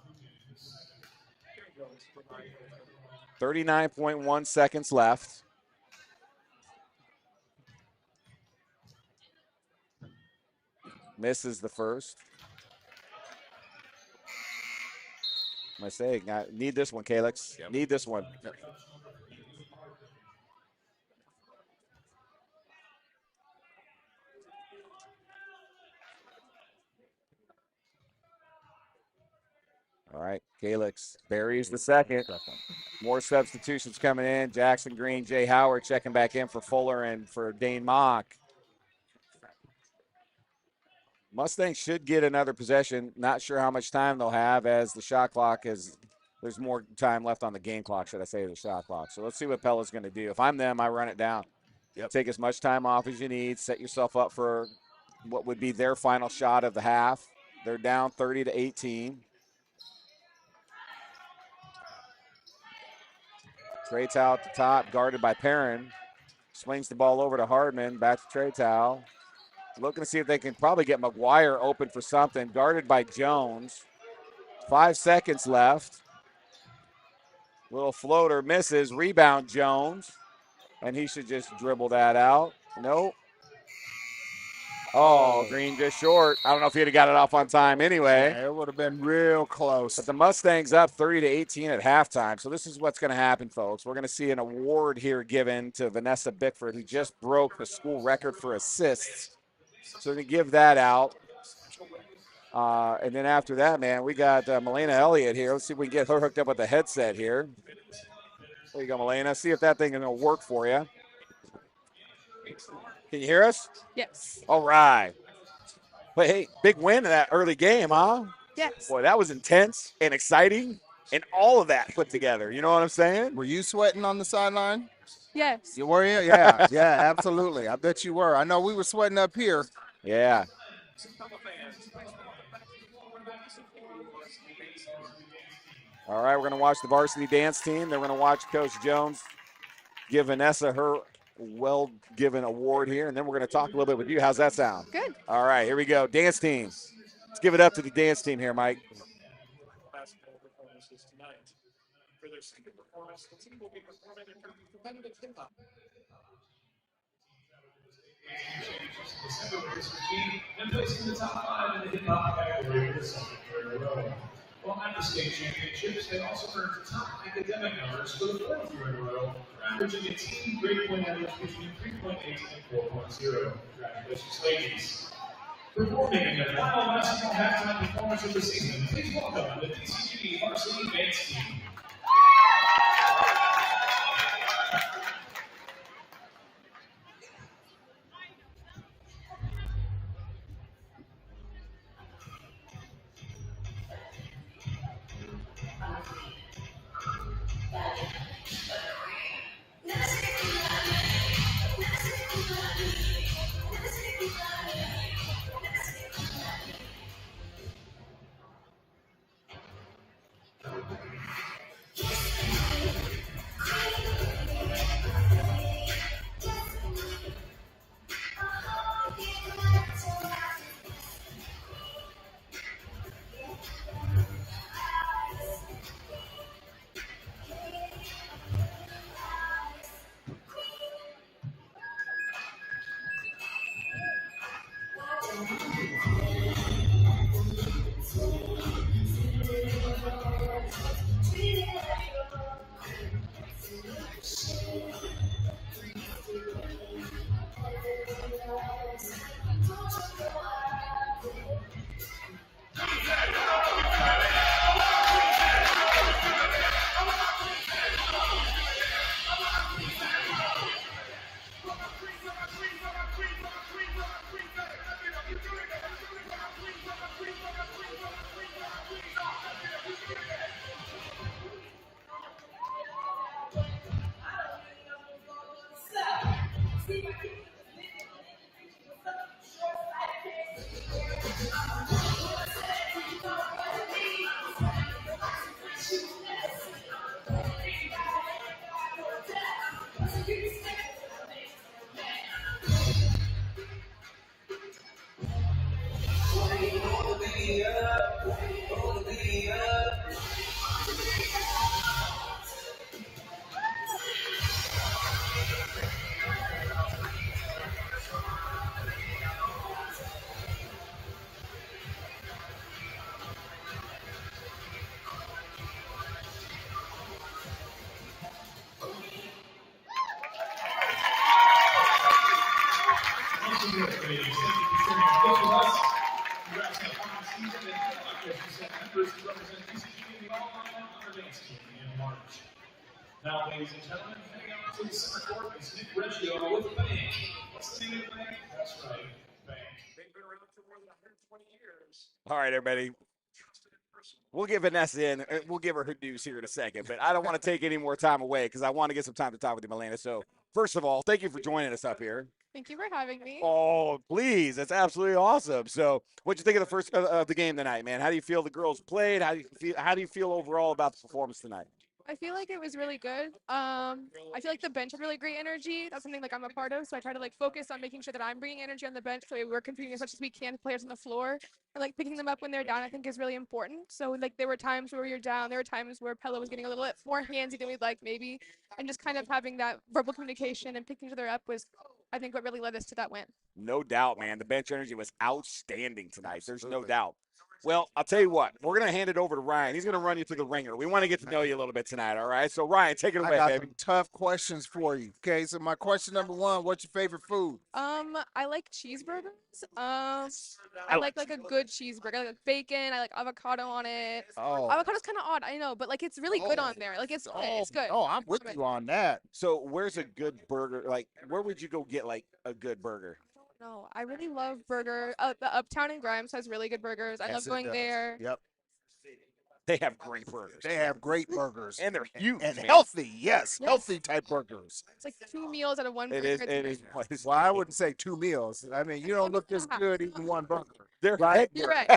39.1 seconds left. Misses the first. Am I saying? I need this one, Calix. Need this one. Calix buries the second. More substitutions coming in. Jackson Green, Jay Howard checking back in for Fuller and for Dane Mock. Mustangs should get another possession. Not sure how much time they'll have as the shot clock is. There's more time left on the game clock, should I say, the shot clock. So let's see what Pella's going to do. If I'm them, I run it down. Yep. Take as much time off as you need. Set yourself up for what would be their final shot of the half. They're down 30-18. Treytow at the top, guarded by Perrin. Swings the ball over to Hardman. Back to Treytow. Looking to see if they can probably get McGuire open for something. Guarded by Jones. 5 seconds left. Little floater misses. Rebound Jones. And he should just dribble that out. Nope. Oh, Green just short. I don't know if he'd have got it off on time anyway. Yeah, it would have been real close. But the Mustangs up 30-18 at halftime. So this is what's going to happen, folks. We're going to see an award here given to Vanessa Bickford, who just broke the school record for assists. So to give that out. And then after that, man, we got Melena Elliott here. Let's see if we can get her hooked up with the headset here. There you go, Melena. See if that thing is going to work for you. Can you hear us? Yes. All right. But hey, big win in that early game, huh? Yes. Boy, that was intense and exciting and all of that put together. You know what I'm saying? Were you sweating on the sideline? Yes. You were? Yeah, yeah, absolutely. I bet you were. I know we were sweating up here. Yeah. All right, we're going to watch the varsity dance team. Then we're going to watch Coach Jones give Vanessa her well-given award here, and then we're going to talk a little bit with you. How's that sound? Good. All right, here we go. Dance team. Let's give it up to the dance team here, Mike. Basketball performances tonight. For their second performance, the team will be performing in competitive hip-hop. December with this routine and placing the top 5 in the hip-hop category for the second year in a row. While at the state championships, they also earned top academic numbers for the 4th year in a row, averaging a team grade point average between 3.8 and 4.0. Congratulations, ladies. Performing in their final basketball halftime performance of the season, please welcome the DCG Varsity Dance Team. the all-around dance team in March. Now, ladies and gentlemen, heading out to the center court is Nick Reggio with Bank. What's the name of the bank? That's right, Bank. They've been around for more than 120 years. All right, everybody. We'll give Vanessa in. We'll give her news here in a second, but I don't want to take any more time away because I want to get some time to talk with you, Melina. So, first of all, thank you for joining us up here. Thank you for having me. Oh, please. That's absolutely awesome. So, what'd you think of the first of the game tonight, man? How do you feel the girls played? How do you feel overall about the performance tonight? I feel like it was really good. I feel like the bench had really great energy. That's something like I'm a part of, so I try to like focus on making sure that I'm bringing energy on the bench, so we're contributing as much as we can to players on the floor, and like picking them up when they're down. I think is really important. So like there were times where you're down, there were times where Pella was getting a little bit more handsy than we'd like maybe, and just kind of having that verbal communication and picking each other up was, I think, what really led us to that win. No doubt, man. The bench energy was outstanding tonight. There's no doubt. Well, I'll tell you what. We're going to hand it over to Ryan. He's going to run you through the ringer. We want to get to know you a little bit tonight, all right? So, Ryan, take it away, I got baby. some tough questions for you. Okay, so my question number one, what's your favorite food? I like cheeseburgers. I like a good cheeseburger. I like bacon. I like avocado on it. Oh. Avocado's kind of odd, I know, but like it's really good on there. Like it's good. It's good. Oh, I'm with you on that. So, where's a good burger? Like, where would you go get, like, a good burger? No, I really love burger. The Uptown in Grimes has really good burgers. I love going there. Yep. They have great burgers. They have great burgers. And they're huge. And man. healthy, yes. Healthy type burgers. It's like 2 meals out of one burger. It is. Well, I wouldn't say 2 meals. I mean, you don't look this good eating one burger. They're right. You're right.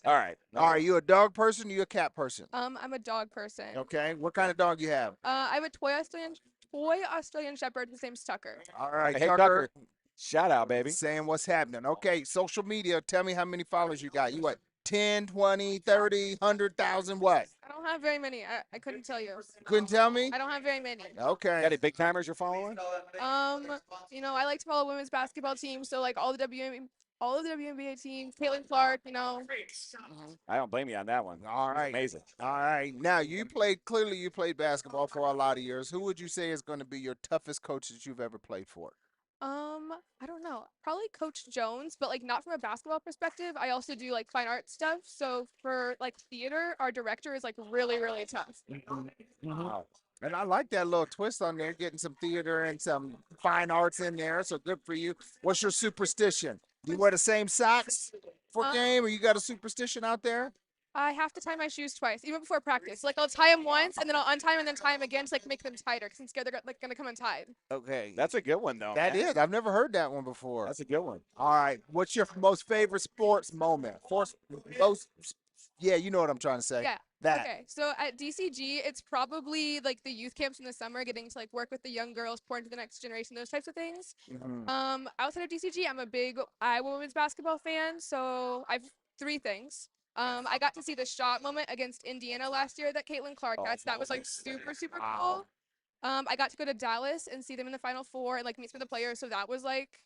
All right. Are you a dog person or you a cat person? I'm a dog person. Okay. What kind of dog you have? I have a toy Australian Shepherd. His name's Tucker. All right, Hey, Tucker. Shout out, baby. Saying what's happening. Okay, social media. Tell me how many followers you got. You what? 10, 20, 30, 100,000, what? I don't have very many. I couldn't tell you. Couldn't tell me? I don't have very many. Okay. Got any big timers you're following? I like to follow women's basketball teams, so like all of the WNBA teams, Caitlin Clark, I don't blame you on that one. All right. Amazing. All right. Now, you played basketball for a lot of years. Who would you say is going to be your toughest coach that you've ever played for? I don't know. Probably Coach Jones, but like not from a basketball perspective. I also do like fine art stuff. So for like theater, our director is like really, really tough. Wow. And I like that little twist on there, getting some theater and some fine arts in there. So good for you. What's your superstition? Do you wear the same socks for game, or you got a superstition out there? I have to tie my shoes twice, even before practice. Like I'll tie them once, and then I'll untie them and then tie them again to like make them tighter, because I'm scared they're like gonna come untied. Okay. That's a good one, though. That is. I've never heard that one before. That's a good one. All right. What's your most favorite sports moment? Yeah, you know what I'm trying to say. Yeah. That. Okay. So at DCG, it's probably like the youth camps in the summer, getting to like work with the young girls, pour into the next generation, those types of things. Outside of DCG, I'm a big Iowa women's basketball fan, so I've 3 things. I got to see the shot moment against Indiana last year that Caitlin Clark had. So that was like super, super cool. I got to go to Dallas and see them in the Final Four and like meet some of the players. So that was like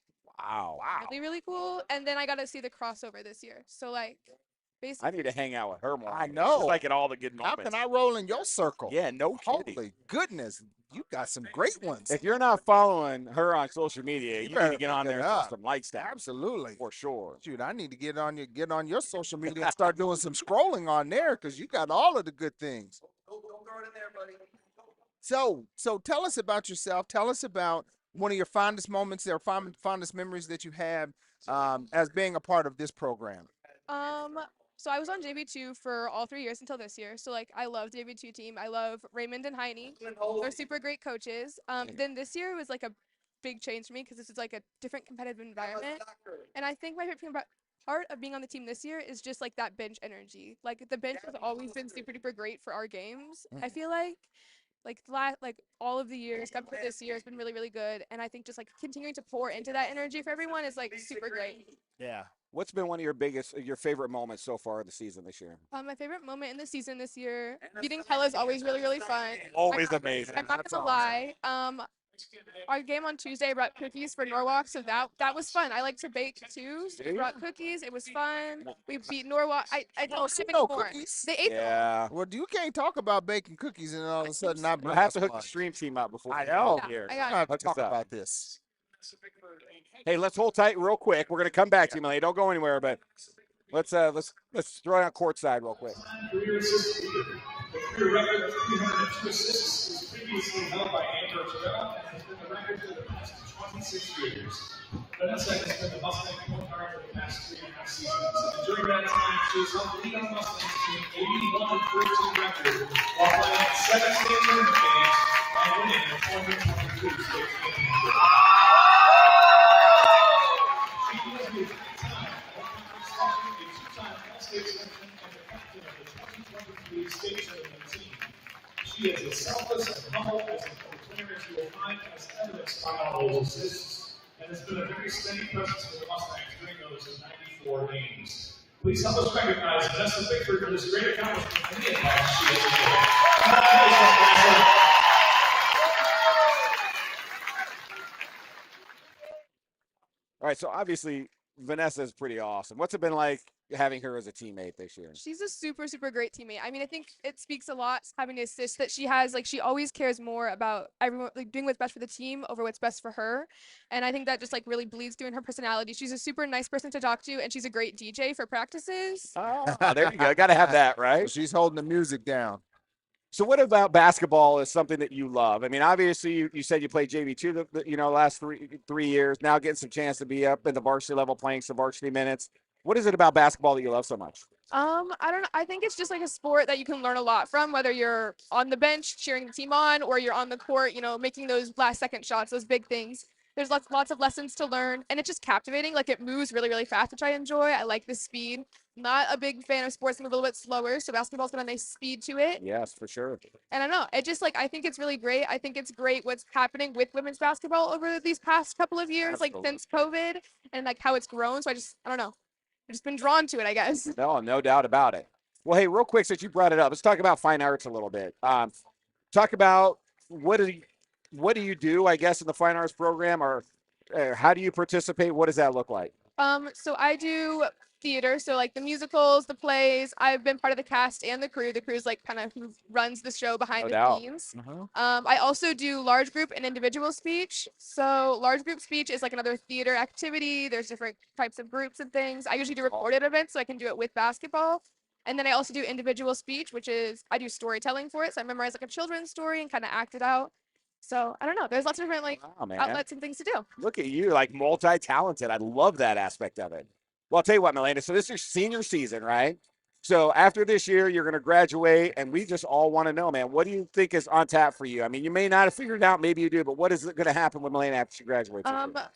really, really cool. And then I got to see the crossover this year. So like basically, I need to hang out with her more. I know. She's like in all the good How moments. can I roll in your circle? Yeah, no kidding. Holy goodness. You got some great ones. If you're not following her on social media, you need better to get on look there it and up. put some likes down. Absolutely. For sure. Shoot, I need to get on your social media and start doing some scrolling on there, because you got all of the good things. Don't throw it in there, buddy. So tell us about yourself. Tell us about one of your fondest moments or fondest memories that you have as being a part of this program. So I was on JV2 for all 3 years until this year. So like I love the JV2 team. I love Raymond and Heine. They're super great coaches. Then this year was like a big change for me, because this is like a different competitive environment. And I think my favorite thing about part of being on the team this year is just like that bench energy. Like the bench has always been super duper great for our games. I feel like all of the years up to this year has been really, really good. And I think just like continuing to pour into that energy for everyone is like super great. Yeah. What's been one of your favorite moments so far of the season this year? My favorite moment in the season this year, beating Pella is always really, really fun. Always amazing. I'm not gonna lie. Our game on Tuesday, I brought cookies for Norwalk, so that was fun. I like to bake too, so we brought cookies. It was fun. We beat Norwalk. I know shipping more. Cookies. They ate them. Yeah. Well, you can't talk about baking cookies and all of a sudden I We'll have to hook the stream team up before I we know. go here. I got it. I have to Hook talk us up. about this. Hey, let's hold tight real quick. We're going to come back to you, Melanie. Don't go anywhere, but Let's throw it out courtside real quick. Career assist leader. The career record of 302 assists was previously held by Andrew Terrell and has been the record for the past 26 years. Vanessa has been the Mustang point guard for the past 3.5 seasons. And during that time, she has helped lead our Mustangs to an 81-14 record while playing 7 state tournament games and winning the 2022 state championship. She will be a time state selection and the captain of the 2023 state tournament team. She is as selfless and humble as the players you will find as evidenced by all those assists, and has been a very steady presence for the Mustangs during those 94 games. Please help us recognize Vanessa Bickford for this great accomplishment and the impact she has made. All right, so obviously Vanessa is pretty awesome. What's it been like having her as a teammate this year? She's a super, super great teammate. I mean, I think it speaks a lot having the assist that she has. Like, she always cares more about everyone, like doing what's best for the team over what's best for her. And I think that just like really bleeds through in her personality. She's a super nice person to talk to, and she's a great DJ for practices. Oh, there you go. Got to have that, right? So she's holding the music down. So what about basketball is something that you love? I mean, obviously you said you played JV2, last three years. Now getting some chance to be up in the varsity level, playing some varsity minutes. What is it about basketball that you love so much? I don't know. I think it's just like a sport that you can learn a lot from, whether you're on the bench cheering the team on or you're on the court, making those last second shots, those big things. There's lots of lessons to learn, and it's just captivating. Like, it moves really, really fast, which I enjoy. I like the speed. Not a big fan of sports that move a little bit slower, so basketball's got a nice speed to it. Yes, for sure. And I don't know. It just I think it's really great. I think it's great what's happening with women's basketball over these past couple of years, Absolutely. since COVID, and how it's grown. So I don't know. I've just been drawn to it, I guess. No doubt about it. Well, hey, real quick, since you brought it up, let's talk about fine arts a little bit. Talk about what do you do, I guess, in the fine arts program, or how do you participate? What does that look like? So I do theater, so the musicals, the plays. I've been part of the cast and the crew. The crew's kind of who runs the show behind the scenes. I also do large group and individual speech. So large group speech is another theater activity. There's different types of groups and things. I usually do recorded events, so I can do it with basketball. And then I also do individual speech, which is I do storytelling for it. So I memorize a children's story and kind of act it out. So I don't know. There's lots of different outlets and things to do. Look at you, multi-talented. I love that aspect of it. Well, I'll tell you what, Melena. So this is your senior season, right? So after this year, you're going to graduate, and we just all want to know, man, what do you think is on tap for you? I mean, you may not have figured it out, maybe you do, but what is going to happen with Melena after she graduates?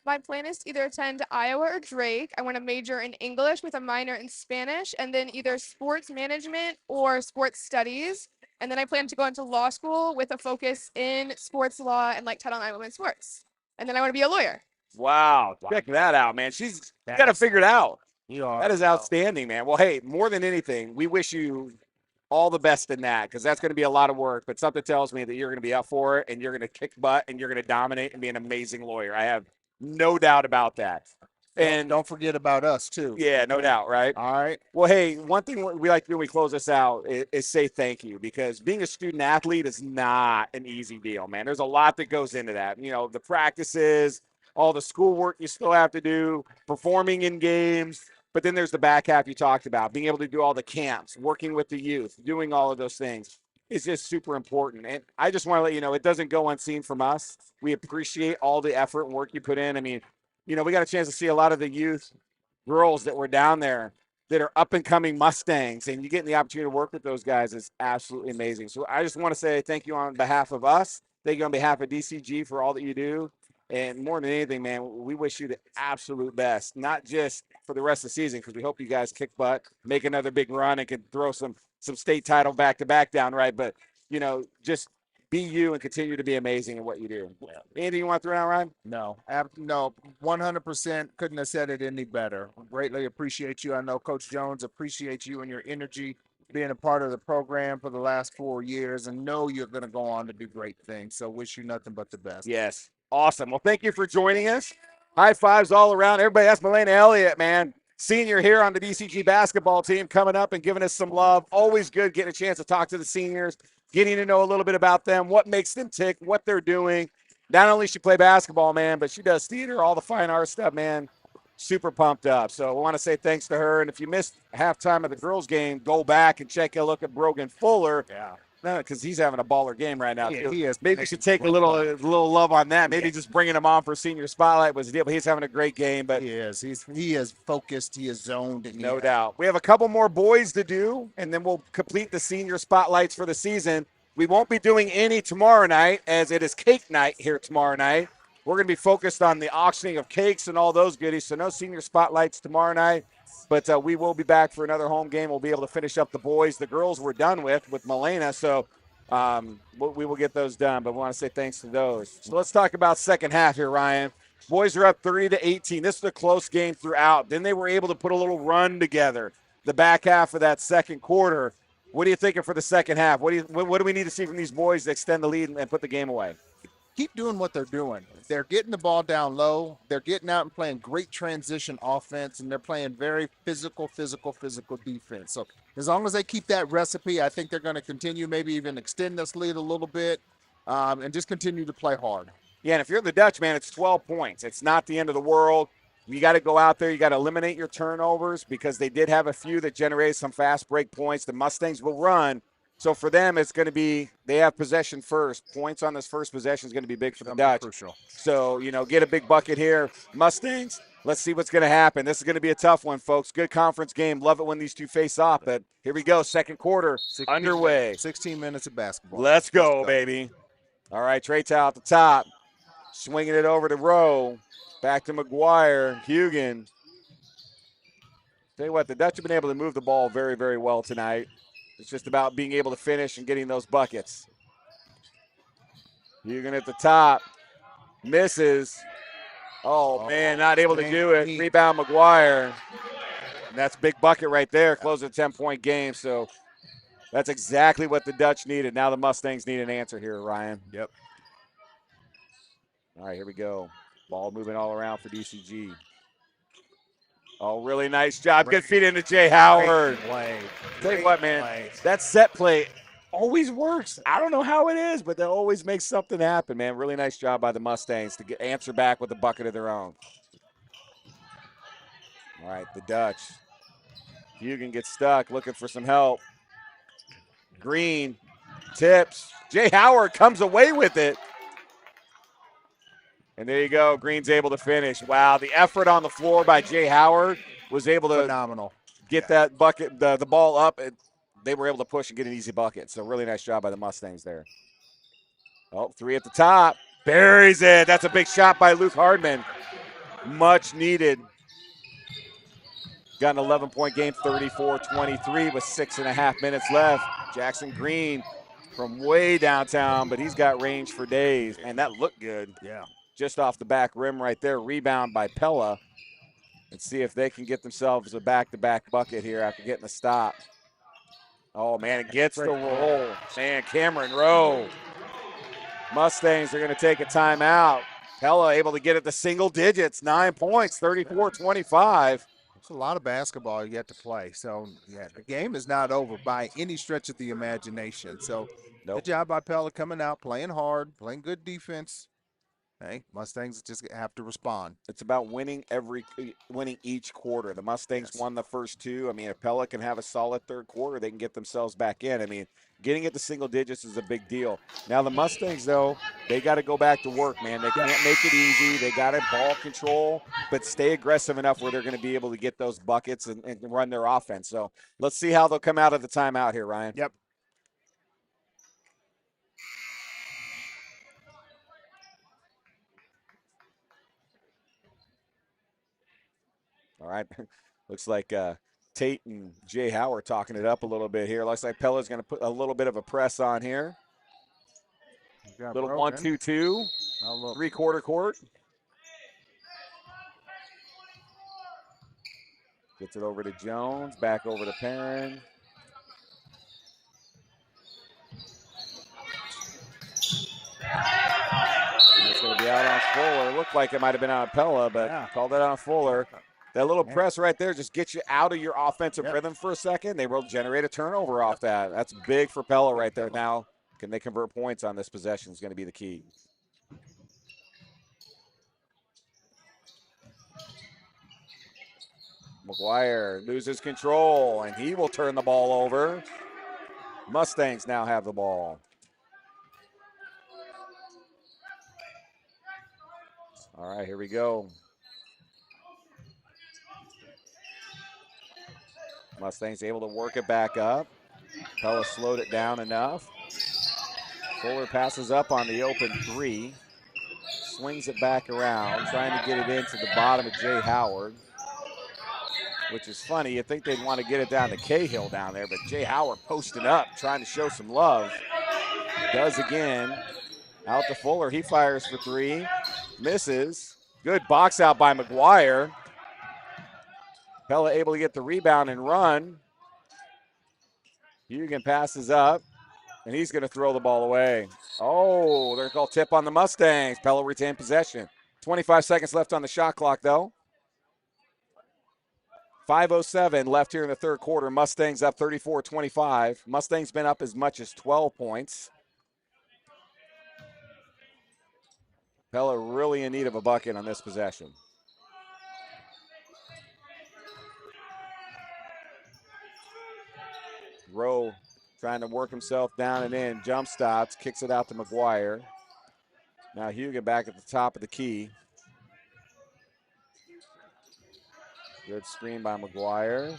My plan is to either attend Iowa or Drake. I want to major in English with a minor in Spanish, and then either sports management or sports studies. And then I plan to go into law school with a focus in sports law and Title IX women's sports. And then I want to be a lawyer. Wow. Check that out, man. She's got to figure it out. That is outstanding, man. Well, hey, more than anything, we wish you all the best in that, because that's going to be a lot of work. But something tells me that you're going to be up for it, and you're going to kick butt, and you're going to dominate and be an amazing lawyer. I have no doubt about that. And don't forget about us, too. Yeah, no doubt, right? All right. Well, hey, one thing we like to do when we close this out is say thank you, because being a student athlete is not an easy deal, man. There's a lot that goes into that. The practices, all the schoolwork you still have to do, performing in games. But then there's the back half you talked about, being able to do all the camps, working with the youth, doing all of those things is just super important. And I just want to let you know, it doesn't go unseen from us. We appreciate all the effort and work you put in. I mean, we got a chance to see a lot of the youth girls that were down there that are up and coming Mustangs, and you getting the opportunity to work with those guys is absolutely amazing. So I just want to say thank you on behalf of us. Thank you on behalf of DCG for all that you do. And more than anything, man, we wish you the absolute best, not just for the rest of the season, because we hope you guys kick butt, make another big run, and can throw some state title back-to-back down, right? But, just be you and continue to be amazing in what you do. Anything you want to throw down, Ryan? No, 100% couldn't have said it any better. Greatly appreciate you. I know Coach Jones appreciates you and your energy, being a part of the program for the last 4 years, and know you're going to go on to do great things. So wish you nothing but the best. Yes. Awesome. Well, thank you for joining us. High fives all around. Everybody, that's Melena Elliott, man. Senior here on the DCG basketball team, coming up and giving us some love. Always good getting a chance to talk to the seniors, getting to know a little bit about them, what makes them tick, what they're doing. Not only she play basketball, man, but she does theater, all the fine art stuff, man. super pumped up. So I want to say thanks to her. And if you missed halftime of the girls' game, go back and check a look at Brogan Fuller. Yeah. No, because he's having a baller game right now. He is. Maybe you should take a little love on that. Maybe just bringing him on for senior spotlight was the deal. But he's having a great game. But he is. He is focused. He is zoned. And no doubt. We have a couple more boys to do, and then we'll complete the senior spotlights for the season. We won't be doing any tomorrow night, as it is cake night here tomorrow night. We're going to be focused on the auctioning of cakes and all those goodies. So no senior spotlights tomorrow night. But we will be back for another home game. We'll be able to finish up the boys. The girls we're done with Milena. So we will get those done. But we want to say thanks to those. So let's talk about second half here, Ryan. Boys are up 30-18. This is a close game throughout. Then they were able to put a little run together the back half of that second quarter. What are you thinking for the second half? What do we need to see from these boys to extend the lead and put the game away? Keep doing what they're doing. They're getting the ball down low. They're getting out and playing great transition offense, and they're playing very physical defense. So as long as they keep that recipe, I think they're going to continue, maybe even extend this lead a little bit, and just continue to play hard. Yeah, and if you're the Dutch, man, it's 12 points. It's not the end of the world. You got to go out there. You got to eliminate your turnovers because they did have a few that generated some fast break points. The Mustangs will run. So for them, it's going to be they have possession first. Points on this first possession is going to be big for the Dutch. Crucial. So, get a big bucket here. Mustangs, let's see what's going to happen. This is going to be a tough one, folks. Good conference game. Love it when these two face off. But here we go. Second quarter underway. 16 minutes of basketball. Let's go, baby. All right, Trey Towel at the top. Swinging it over to Rowe. Back to McGuire. Hugan. Tell you what, the Dutch have been able to move the ball very, very well tonight. It's just about being able to finish and getting those buckets. Hugan at the top. Misses. Oh, man, not able to do it. Rebound McGuire. And that's a big bucket right there. Closing a 10-point game. So that's exactly what the Dutch needed. Now the Mustangs need an answer here, Ryan. Yep. All right, here we go. Ball moving all around for DCG. Oh, really nice job. Good feed into Jay Howard. Tell you what, man, that set play always works. I don't know how it is, but that always makes something happen, man. Really nice job by the Mustangs to answer back with a bucket of their own. All right, the Dutch. Hugan gets stuck, looking for some help. Green tips. Jay Howard comes away with it. And there you go. Green's able to finish. Wow, the effort on the floor by Jay Howard was able to phenomenal. Get that bucket, the ball up. And they were able to push and get an easy bucket. So really nice job by the Mustangs there. Oh, three at the top. Buries it. That's a big shot by Luke Hardman. Much needed. Got an 11-point game, 34-23 with 6.5 minutes left. Jackson Green from way downtown, but he's got range for days. And that looked good. Yeah. Just off the back rim right there. Rebound by Pella. And see if they can get themselves a back-to-back bucket here after getting a stop. Oh, man, it gets the roll. Man, Cameron Rowe. Mustangs are going to take a timeout. Pella able to get it to single digits. 9 points, 34-25. It's a lot of basketball yet to play. So, yeah, the game is not over by any stretch of the imagination. So, good job by Pella coming out, playing hard, playing good defense. Hey, Mustangs just have to respond. It's about winning each quarter. The Mustangs won the first two. I mean, if Pella can have a solid third quarter, they can get themselves back in. I mean, getting it to single digits is a big deal. Now the Mustangs, though, they got to go back to work, man. They can't make it easy. They got to ball control, but stay aggressive enough where they're going to be able to get those buckets and run their offense. So let's see how they'll come out of the timeout here, Ryan. Yep. All right. Looks like Tate and Jay Howard talking it up a little bit here. Looks like Pella's going to put a little bit of a press on here. Little 1-2-2. Three-quarter court. Gets it over to Jones. Back over to Perrin. It's going to be out on Fuller. Looked like it might have been on Pella, but called it on Fuller. That little press right there just gets you out of your offensive rhythm for a second. They will generate a turnover off that. That's big for Pella right there. Now, can they convert points on this possession is going to be the key. McGuire loses control, and he will turn the ball over. Mustangs now have the ball. All right, here we go. Mustangs able to work it back up. Pella slowed it down enough. Fuller passes up on the open three. Swings it back around, trying to get it into the bottom of Jay Howard, which is funny. You'd think they'd want to get it down to Cahill down there, but Jay Howard posting up, trying to show some love. Does again. Out to Fuller. He fires for three. Misses. Good box out by McGuire. Pella able to get the rebound and run. Hugan passes up, and he's going to throw the ball away. Oh, they're called tip on the Mustangs. Pella retained possession. 25 seconds left on the shot clock, though. 5:07 left here in the third quarter. Mustangs up 34-25. Mustangs been up as much as 12 points. Pella really in need of a bucket on this possession. Rowe trying to work himself down and in. Jump stops, kicks it out to McGuire. Now Hugan back at the top of the key. Good screen by McGuire.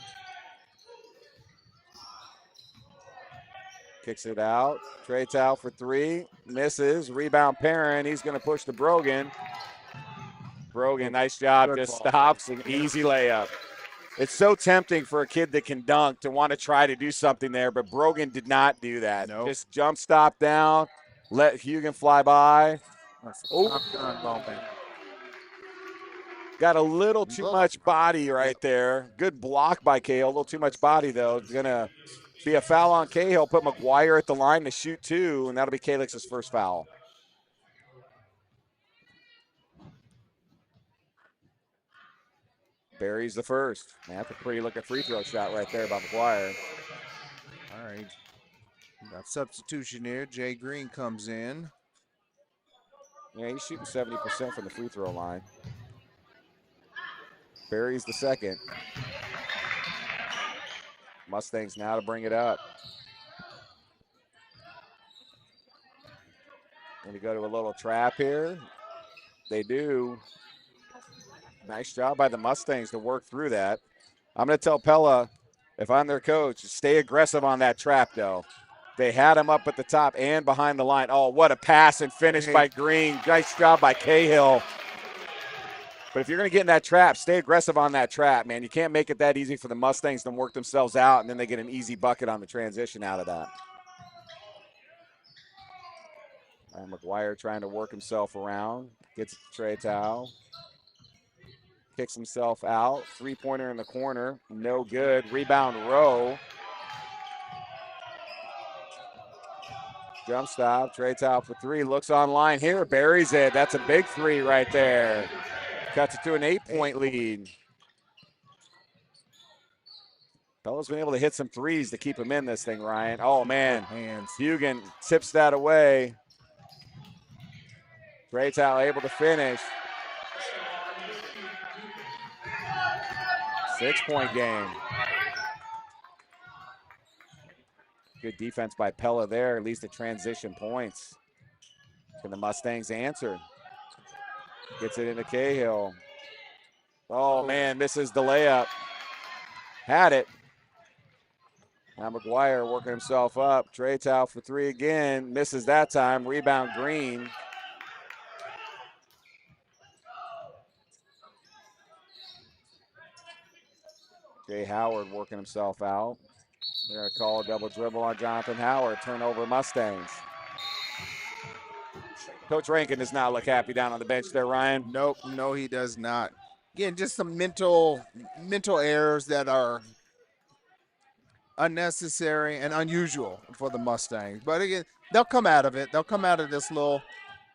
Kicks it out. Trey Towel for three. Misses. Rebound Perrin. He's going to push to Brogan. Brogan, nice job. Good just ball. stops. An easy layup. It's so tempting for a kid that can dunk to want to try to do something there, but Brogan did not do that. Nope. Just jump stop down, let Hugan fly by. That's a top gun moment. Got a little too much body right there. Good block by Cahill. A little too much body, though. It's going to be a foul on Cahill. Put McGuire at the line to shoot two, and that'll be Calix's first foul. Barry's the first. Man, that's a pretty looking free throw shot right there by McGuire. All right. Got substitution here. Jay Green comes in. Yeah, he's shooting 70% from the free throw line. Barry's the second. Mustangs now to bring it up. Going to go to a little trap here. They do. Nice job by the Mustangs to work through that. I'm going to tell Pella, if I'm their coach, stay aggressive on that trap, though. They had him up at the top and behind the line. Oh, what a pass and finish by Green. Nice job by Cahill. But if you're going to get in that trap, stay aggressive on that trap, man. You can't make it that easy for the Mustangs to work themselves out, and then they get an easy bucket on the transition out of that. And McGuire trying to work himself around. Gets it to Trey Towel. Kicks himself out. Three-pointer in the corner. No good. Rebound Rowe. Jump stop. Trey Towel for three. Looks online here. Buries it. That's a big three right there. Cuts it to an 8-point lead. Pella's been able to hit some threes to keep him in this thing, Ryan. Oh, man. Hands. Hugan tips that away. Trey Towel able to finish. 6-point game. Good defense by Pella there, at least at transition points. Can the Mustangs answer? Gets it into Cahill. Oh, man, misses the layup. Had it. Now McGuire working himself up. Trey Towel for three again. Misses that time. Rebound Green. Jay Howard working himself out. They're going to call a double dribble on Jonathan Howard. Turnover Mustangs. Coach Rankin does not look happy down on the bench there, Ryan. Nope, no, he does not. Again, just some mental errors that are unnecessary and unusual for the Mustangs. But again, they'll come out of it. They'll come out of this little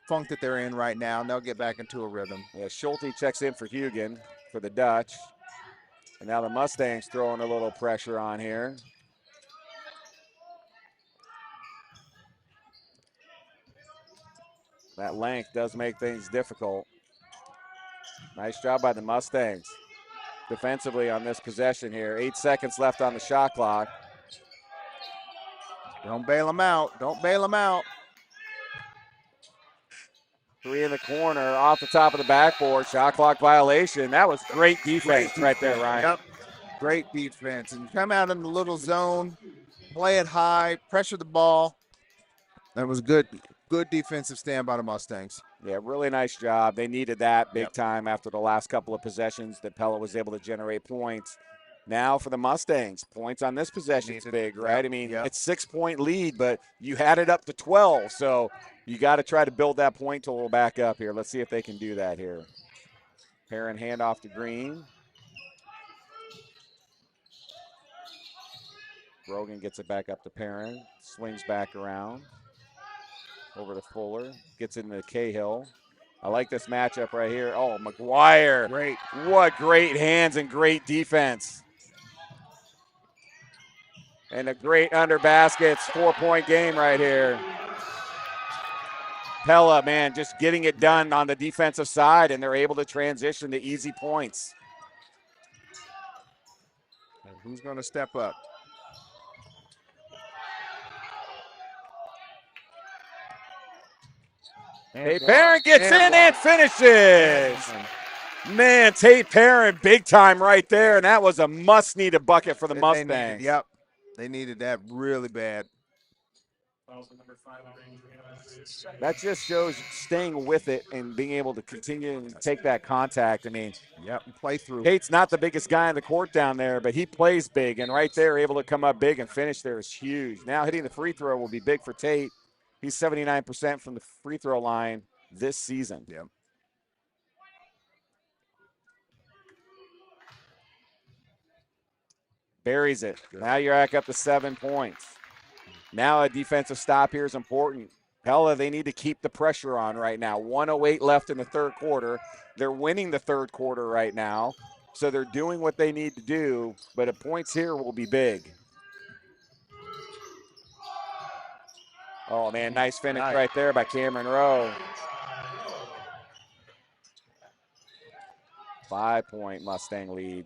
funk that they're in right now, and they'll get back into a rhythm. Yeah, Schulte checks in for Hugan for the Dutch. And now the Mustangs throwing a little pressure on here. That length does make things difficult. Nice job by the Mustangs. defensively on this possession here. 8 seconds left on the shot clock. Don't bail them out. Don't bail them out. 3 in the corner, off the top of the backboard. Shot clock violation. That was great defense right there, Ryan. Yep. Great defense. And come out in the little zone, play it high, pressure the ball. That was good defensive stand by the Mustangs. Yeah, really nice job. They needed that big time after the last couple of possessions that Pella was able to generate points. Now for the Mustangs, points on this possession is big, right? I mean, it's 6-point lead, but you had it up to 12, so you got to try to build that point total back up here. Let's see if they can do that here. Perrin handoff to Green. Brogan gets it back up to Perrin, swings back around. Over to Fuller, gets into Cahill. I like this matchup right here. Oh, McGuire. Great. What great hands and great defense. And a great under baskets, 4-point game right here. Pella, man, just getting it done on the defensive side, and they're able to transition to easy points. And who's going to step up? Tate Perrin gets in and finishes. Man, Tate Perrin, big time right there, and that was a must-needed bucket for the Mustangs. Yep, they needed that really bad. That just shows staying with it and being able to continue and take that contact. I mean, play through. Tate's not the biggest guy on the court down there, but he plays big, and right there, able to come up big and finish there is huge. Now hitting the free throw will be big for Tate. He's 79% from the free throw line this season. Yep. Buries it. Now you're back up to 7 points. Now a defensive stop here is important. Pella, they need to keep the pressure on right now. 1:08 left in the third quarter. They're winning the third quarter right now, so they're doing what they need to do, but the points here will be big. Oh, man, nice finish right there by Cameron Rowe. 5-point Mustang lead.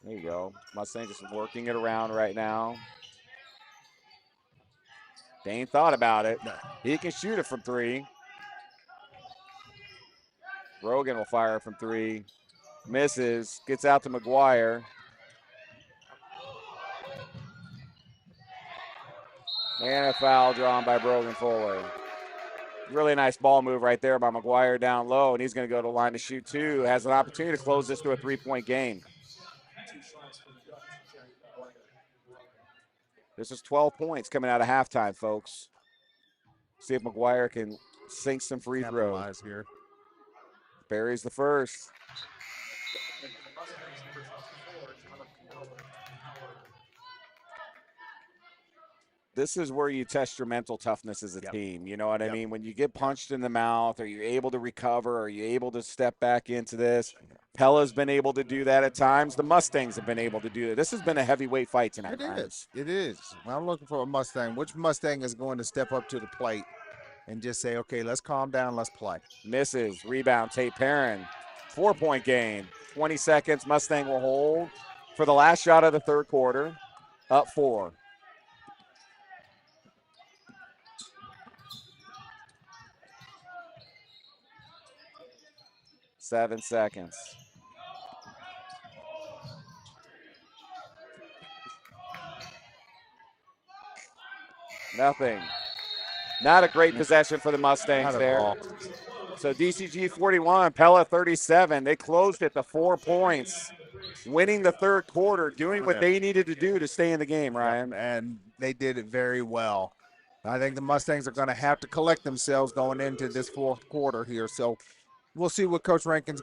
There you go. Mustang just working it around right now. Dane thought about it. He can shoot it from 3. Rogan will fire from 3. Misses. Gets out to McGuire. And a foul drawn by Brogan Fuller. Really nice ball move right there by McGuire down low, and he's going to go to the line to shoot 2. Has an opportunity to close this to a 3-point game. This is 12 points coming out of halftime, folks. See if McGuire can sink some free throws here. Buries the first. This is where you test your mental toughness as a team. You know what I mean? When you get punched in the mouth, are you able to recover? Are you able to step back into this? Pella's been able to do that at times. The Mustangs have been able to do that. This has been a heavyweight fight tonight. It is. It is. Well, I'm looking for a Mustang. Which Mustang is going to step up to the plate and just say, okay, let's calm down, let's play. Misses. Rebound, Tate Perrin. 4-point game. 20 seconds. Mustang will hold for the last shot of the third quarter. Up 4. Seven seconds. Nothing. Not a great possession for the Mustangs there. So DCG 41, Pella 37. They closed it to 4 points, winning the third quarter, doing what they needed to do to stay in the game, Ryan. And they did it very well. I think the Mustangs are going to have to collect themselves going into this fourth quarter here. So we'll see what Coach Rankin's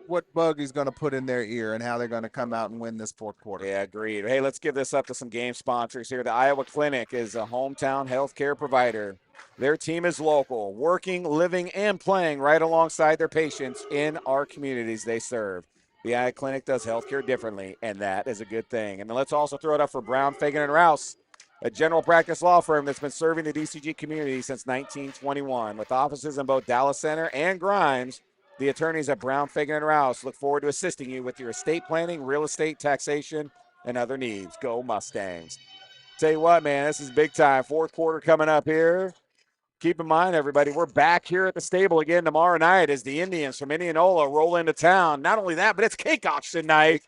what bug he's going to put in their ear and how they're going to come out and win this fourth quarter. Yeah, agreed. Hey, let's give this up to some game sponsors here. The Iowa Clinic is a hometown healthcare provider. Their team is local, working, living, and playing right alongside their patients in our communities they serve. The Iowa Clinic does healthcare differently, and that is a good thing. And then let's also throw it up for Brown, Fagan, and Rouse. a general practice law firm that's been serving the DCG community since 1921. With offices in both Dallas Center and Grimes, the attorneys at Brown, Fagan, and Rouse look forward to assisting you with your estate planning, real estate, taxation, and other needs. Go Mustangs. Tell you what, man, this is big time. Fourth quarter coming up here. Keep in mind, everybody, we're back here at the stable again tomorrow night as the Indians from Indianola roll into town. Not only that, but it's cake auction night.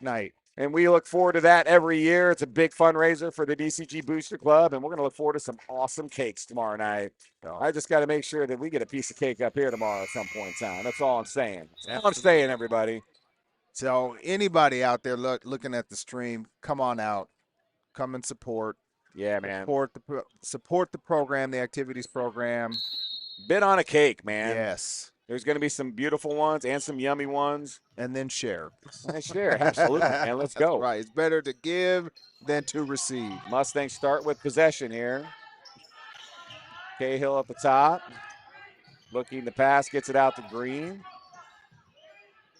And we look forward to that every year. It's a big fundraiser for the DCG Booster Club, and we're going to look forward to some awesome cakes tomorrow night. So I just got to make sure that we get a piece of cake up here tomorrow at some point in time. That's all I'm saying. That's all I'm saying, everybody. So anybody out there looking at the stream, come on out. Come and support. Yeah, man. Support the program, the activities program. Bit on a cake, man. Yes. There's going to be some beautiful ones and some yummy ones. And then share. And share, absolutely, man. Let's go. Right. It's better to give than to receive. Mustangs start with possession here. Cahill at the top. Looking to pass, gets it out to Green.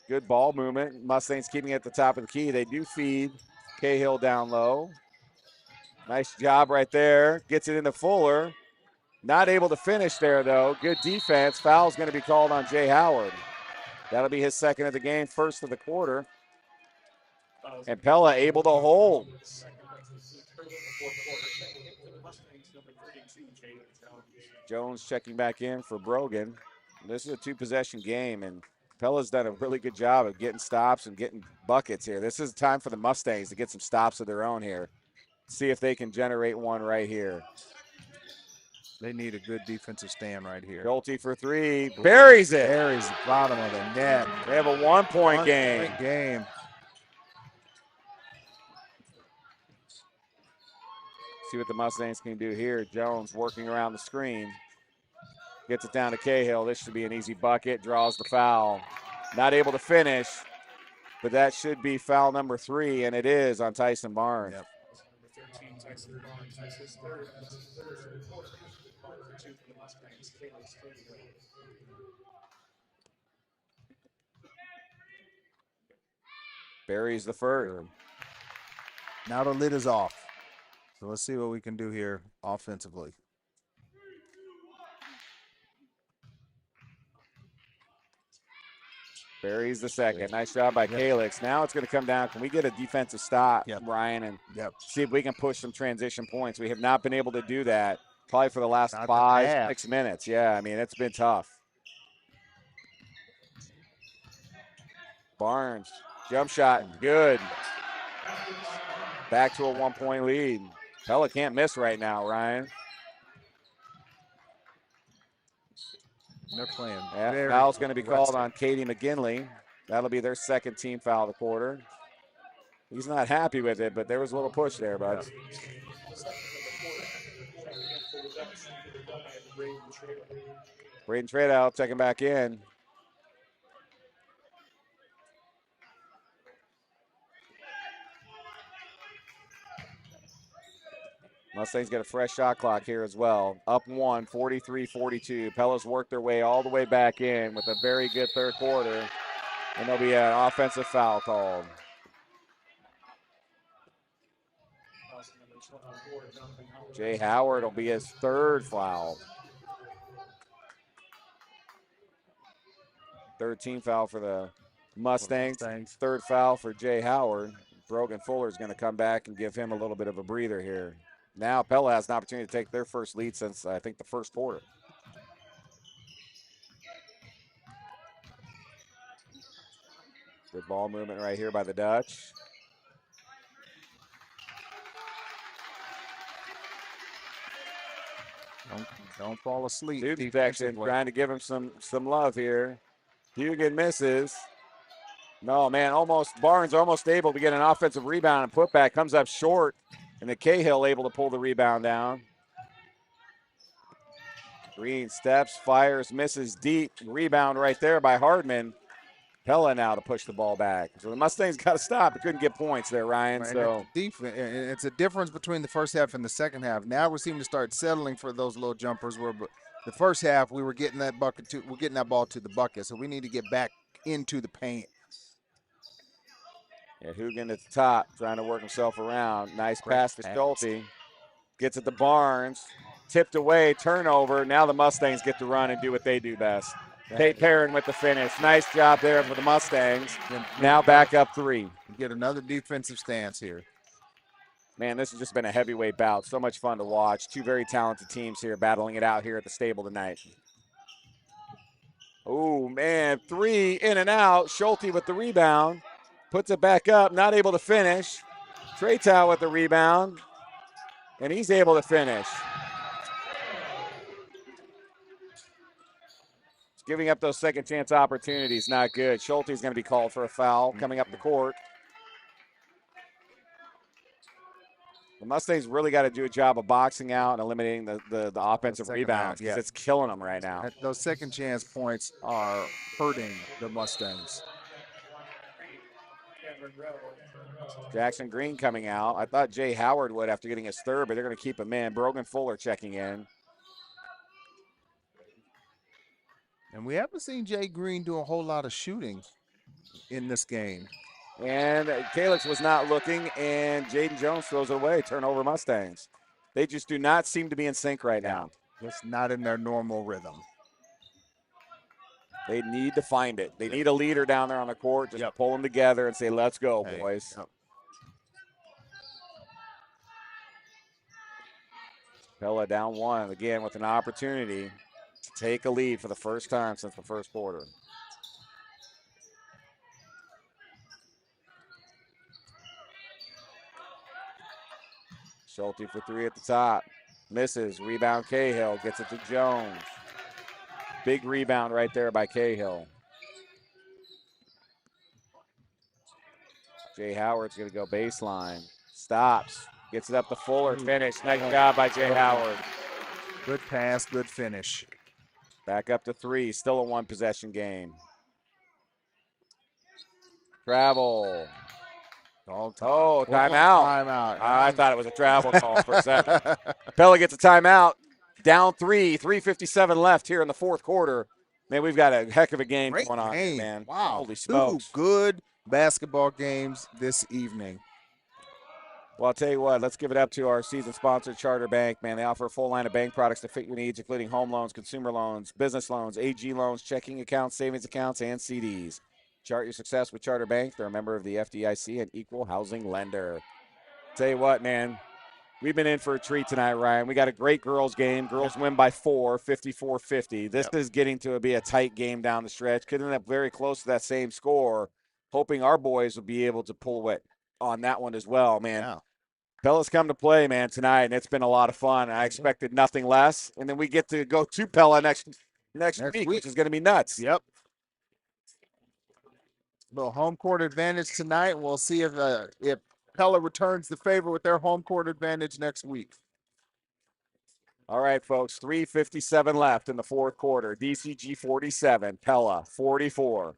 Good ball movement. Mustangs keeping it at the top of the key. They do feed Cahill down low. Nice job right there. Gets it into Fuller. Not able to finish there, though. Good defense. Foul's going to be called on Jay Howard. That'll be his second of the game, first of the quarter. And Pella able to hold. Jones checking back in for Brogan. This is a two-possession game, and Pella's done a really good job of getting stops and getting buckets here. This is time for the Mustangs to get some stops of their own here. See if they can generate one right here. They need a good defensive stand right here. Schulte for three. Buries it. Buries the bottom of the net. They have a one-point game. See what the Mustangs can do here. Jones working around the screen. Gets it down to Cahill. This should be an easy bucket. Draws the foul. Not able to finish, but that should be foul number 3, and it is on Tyson Barnes. Yep. Buries the first. Now the lid is off. So let's see what we can do here offensively. Buries the second. Nice job by Calix. Now it's going to come down. Can we get a defensive stop, Ryan, and see if we can push some transition points? We have not been able to do that probably for the last 5-6 minutes. Yeah, I mean, it's been tough. Barnes, jump shot, good. Back to a 1-point lead. Pella can't miss right now, Ryan. They're playing. Yeah, foul's going to be called on Katie McGinley. That'll be their second team foul of the quarter. He's not happy with it, but there was a little push there, bud. Braden Tradeout checking back in. Mustangs get a fresh shot clock here as well. Up 1, 43-42. Pella's worked their way all the way back in with a very good third quarter. And there'll be an offensive foul called. Jay Howard will be his third foul. Third team foul for the Mustangs. Third foul for Jay Howard. Brogan Fuller is going to come back and give him a little bit of a breather here. Now Pella has an opportunity to take their first lead since, I think, the first quarter. Good ball movement right here by the Dutch. Don't fall asleep. Student section trying to give him some love here. Hugan misses. No, man, Barnes almost able to get an offensive rebound and putback. Comes up short. And the Cahill able to pull the rebound down. Green steps, fires, misses deep. Rebound right there by Hardman. Pella now to push the ball back. So the Mustangs got to stop. It couldn't get points there, Ryan. Right, So it's a difference between the first half and the second half. Now we seem to start settling for those little jumpers. Where the first half we were getting that ball to the bucket. So we need to get back into the paint. yeah, Hugan at the top trying to work himself around. Nice pass to Schulte. Gets it to Barnes. Tipped away, turnover. Now the Mustangs get to run and do what they do best. Tate Perrin with the finish. Nice job there for the Mustangs. Now back up 3. Get another defensive stance here. Man, this has just been a heavyweight bout. So much fun to watch. 2 very talented teams here battling it out here at the stable tonight. Oh, man, 3 in and out. Schulte with the rebound. Puts it back up, not able to finish. Tretow with the rebound, and he's able to finish. Giving up those second chance opportunities, not good. Schulte's going to be called for a foul coming up the court. The Mustangs really got to do a job of boxing out and eliminating the offensive rebounds because it's killing them right now. Those second chance points are hurting the Mustangs. Jackson Green coming out. I thought Jay Howard would after getting his third, but they're going to keep him in. Brogan Fuller checking in. And we haven't seen Jay Green do a whole lot of shooting in this game. And Calix was not looking, and Jaden Jones throws it away. Turnover Mustangs. They just do not seem to be in sync right now. Just not in their normal rhythm. They need to find it. They need a leader down there on the court. Just pull them together and say, let's go, boys. Pella down 1 again with an opportunity to take a lead for the first time since the first quarter. Schulte for 3 at the top. Misses. Rebound Cahill. Gets it to Jones. Big rebound right there by Cahill. Jay Howard's going to go baseline. Stops. Gets it up to Fuller. Finish. Nice job by Jay Howard. Good pass, good finish. Back up to 3. Still a 1-possession game. Travel. Oh, timeout. Timeout. I thought it was a travel call for a second. Pella gets a timeout. Down 3. 3:57 left here in the fourth quarter. Man, we've got a heck of a game going on, man. Wow. Holy smokes. 2 good basketball games this evening. Well, I'll tell you what, let's give it up to our season sponsor, Charter Bank. Man, they offer a full line of bank products to fit your needs, including home loans, consumer loans, business loans, AG loans, checking accounts, savings accounts, and CDs. Chart your success with Charter Bank. They're a member of the FDIC and equal housing lender. Tell you what, man, we've been in for a treat tonight, Ryan. We got a great girls game. Girls win by 4, 54-50. This is getting to be a tight game down the stretch. Could end up very close to that same score. Hoping our boys will be able to pull it on that one as well, man. Yeah. Pella's come to play, man, tonight, and it's been a lot of fun. I expected nothing less. And then we get to go to Pella next week, which is going to be nuts. Yep. Little home court advantage tonight. We'll see if Pella returns the favor with their home court advantage next week. All right, folks, 3:57 left in the fourth quarter. DCG 47, Pella 44.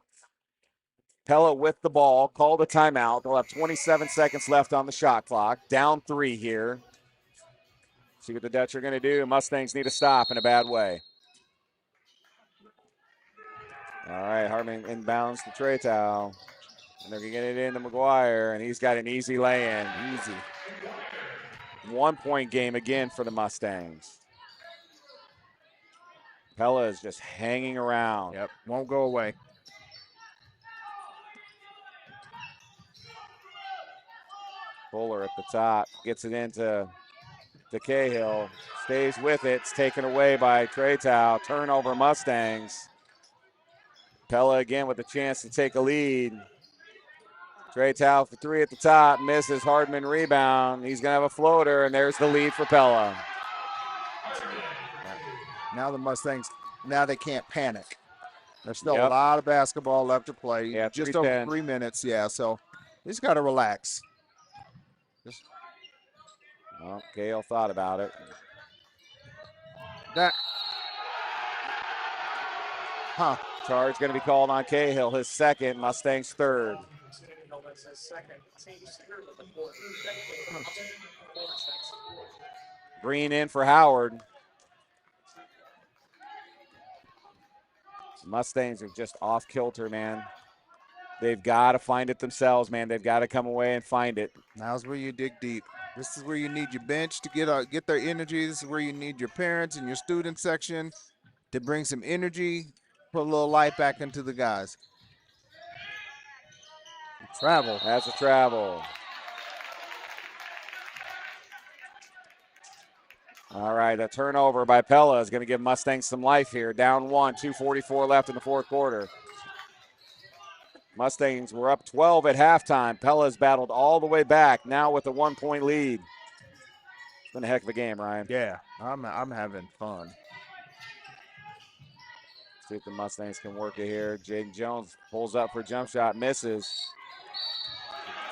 Pella with the ball, called a timeout. They'll have 27 seconds left on the shot clock. Down 3 here. See what the Dutch are going to do. Mustangs need to stop in a bad way. All right, Hartman inbounds to Tretow. And they're going to get it into McGuire, and he's got an easy lay-in. Easy. 1-point game again for the Mustangs. Pella is just hanging around. Yep, won't go away. Fuller at the top, gets it into Cahill, stays with it. It's taken away by Tretow. Turnover Mustangs. Pella again with a chance to take a lead. Tretow for 3 at the top, misses. Hardman rebound. He's going to have a floater, and there's the lead for Pella. Now the Mustangs, now they can't panic. There's still a lot of basketball left to play. Yeah, just over 3 minutes, so they just got to relax. Well, Cahill thought about it. Charge going to be called on Cahill, his second, Mustangs third. Green in for Howard. Mustangs are just off kilter, man. They've got to find it themselves, man. They've got to come away and find it. Now's where you dig deep. This is where you need your bench to get their energy. This is where you need your parents and your student section to bring some energy, put a little light back into the guys. Travel. That's a travel. All right, a turnover by Pella is going to give Mustangs some life here. Down 1, 2:44 left in the fourth quarter. Mustangs were up 12 at halftime. Pella's battled all the way back, now with a 1-point lead. It's been a heck of a game, Ryan. Yeah, I'm having fun. See if the Mustangs can work it here. Jaden Jones pulls up for a jump shot, misses.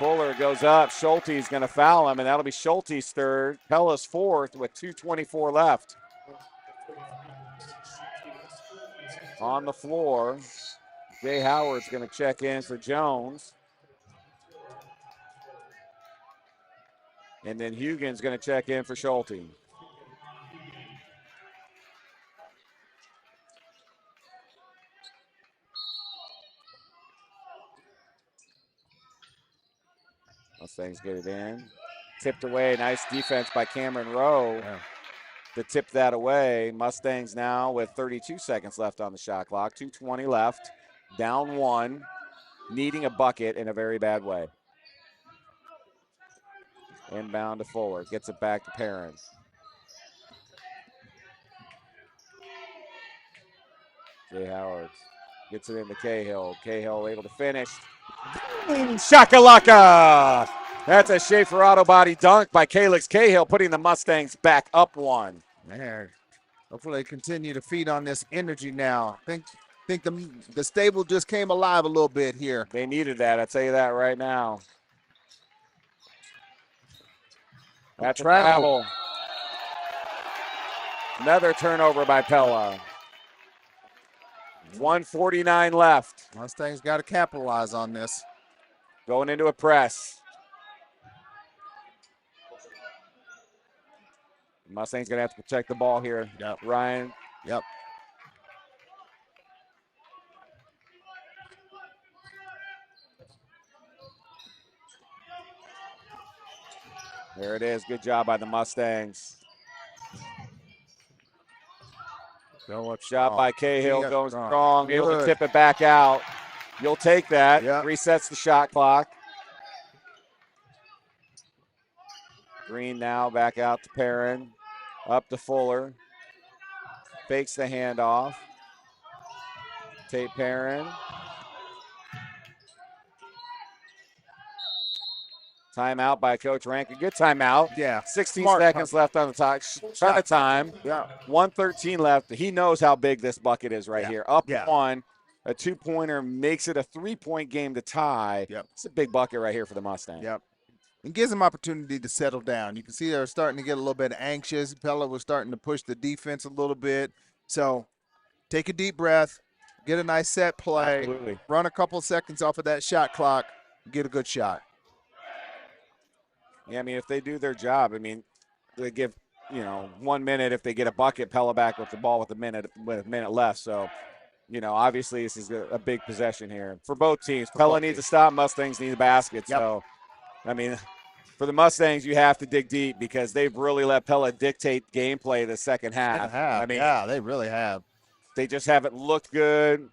Fuller goes up. Schulte's going to foul him, and that'll be Schulte's third. Pella's fourth with 2:24 left. On the floor, Jay Howard's going to check in for Jones. And then Hugin's going to check in for Schulte. Mustangs get it in. Tipped away. Nice defense by Cameron Rowe to tip that away. Mustangs now with 32 seconds left on the shot clock. 2:20 left. Down 1. Needing a bucket in a very bad way. Inbound to Fuller. Gets it back to Perrin. Jay Howard gets it into Cahill. Cahill able to finish. Shakalaka! That's a Schaefer auto body dunk by Calix Cahill, putting the Mustangs back up 1. Man, hopefully they continue to feed on this energy now. I think the stable just came alive a little bit here. They needed that, I'll tell you that right now. That's travel. Another turnover by Pella. 1:49 left. Mustangs got to capitalize on this. Going into a press. Mustangs going to have to protect the ball here. Yep. Ryan. Yep. There it is. Good job by the Mustangs. Shot by Cahill, going strong, able to tip it back out. You'll take that. Yep. Resets the shot clock. Green now back out to Perrin. Up to Fuller. Fakes the handoff. Tate Perrin. Timeout by Coach Rank. A good timeout. Yeah. 16 seconds left on the clock. Ton of time. Yeah. 1:13 left. He knows how big this bucket is right here. Up 1. A 2-pointer makes it a 3-point game to tie. Yep. It's a big bucket right here for the Mustangs. Yep. And gives them opportunity to settle down. You can see they're starting to get a little bit anxious. Pella was starting to push the defense a little bit. So take a deep breath, get a nice set play, Absolutely. Run a couple seconds off of that shot clock, get a good shot. Yeah, I mean, if they do their job, I mean, they give, 1 minute if they get a bucket, Pella back with the ball with a minute left. So, obviously this is a big possession here for both teams. Pella needs to stop. Mustangs need a basket. Yep. So, I mean, for the Mustangs, you have to dig deep because they've really let Pella dictate gameplay the second half. I mean, yeah, they really have. They just haven't looked good.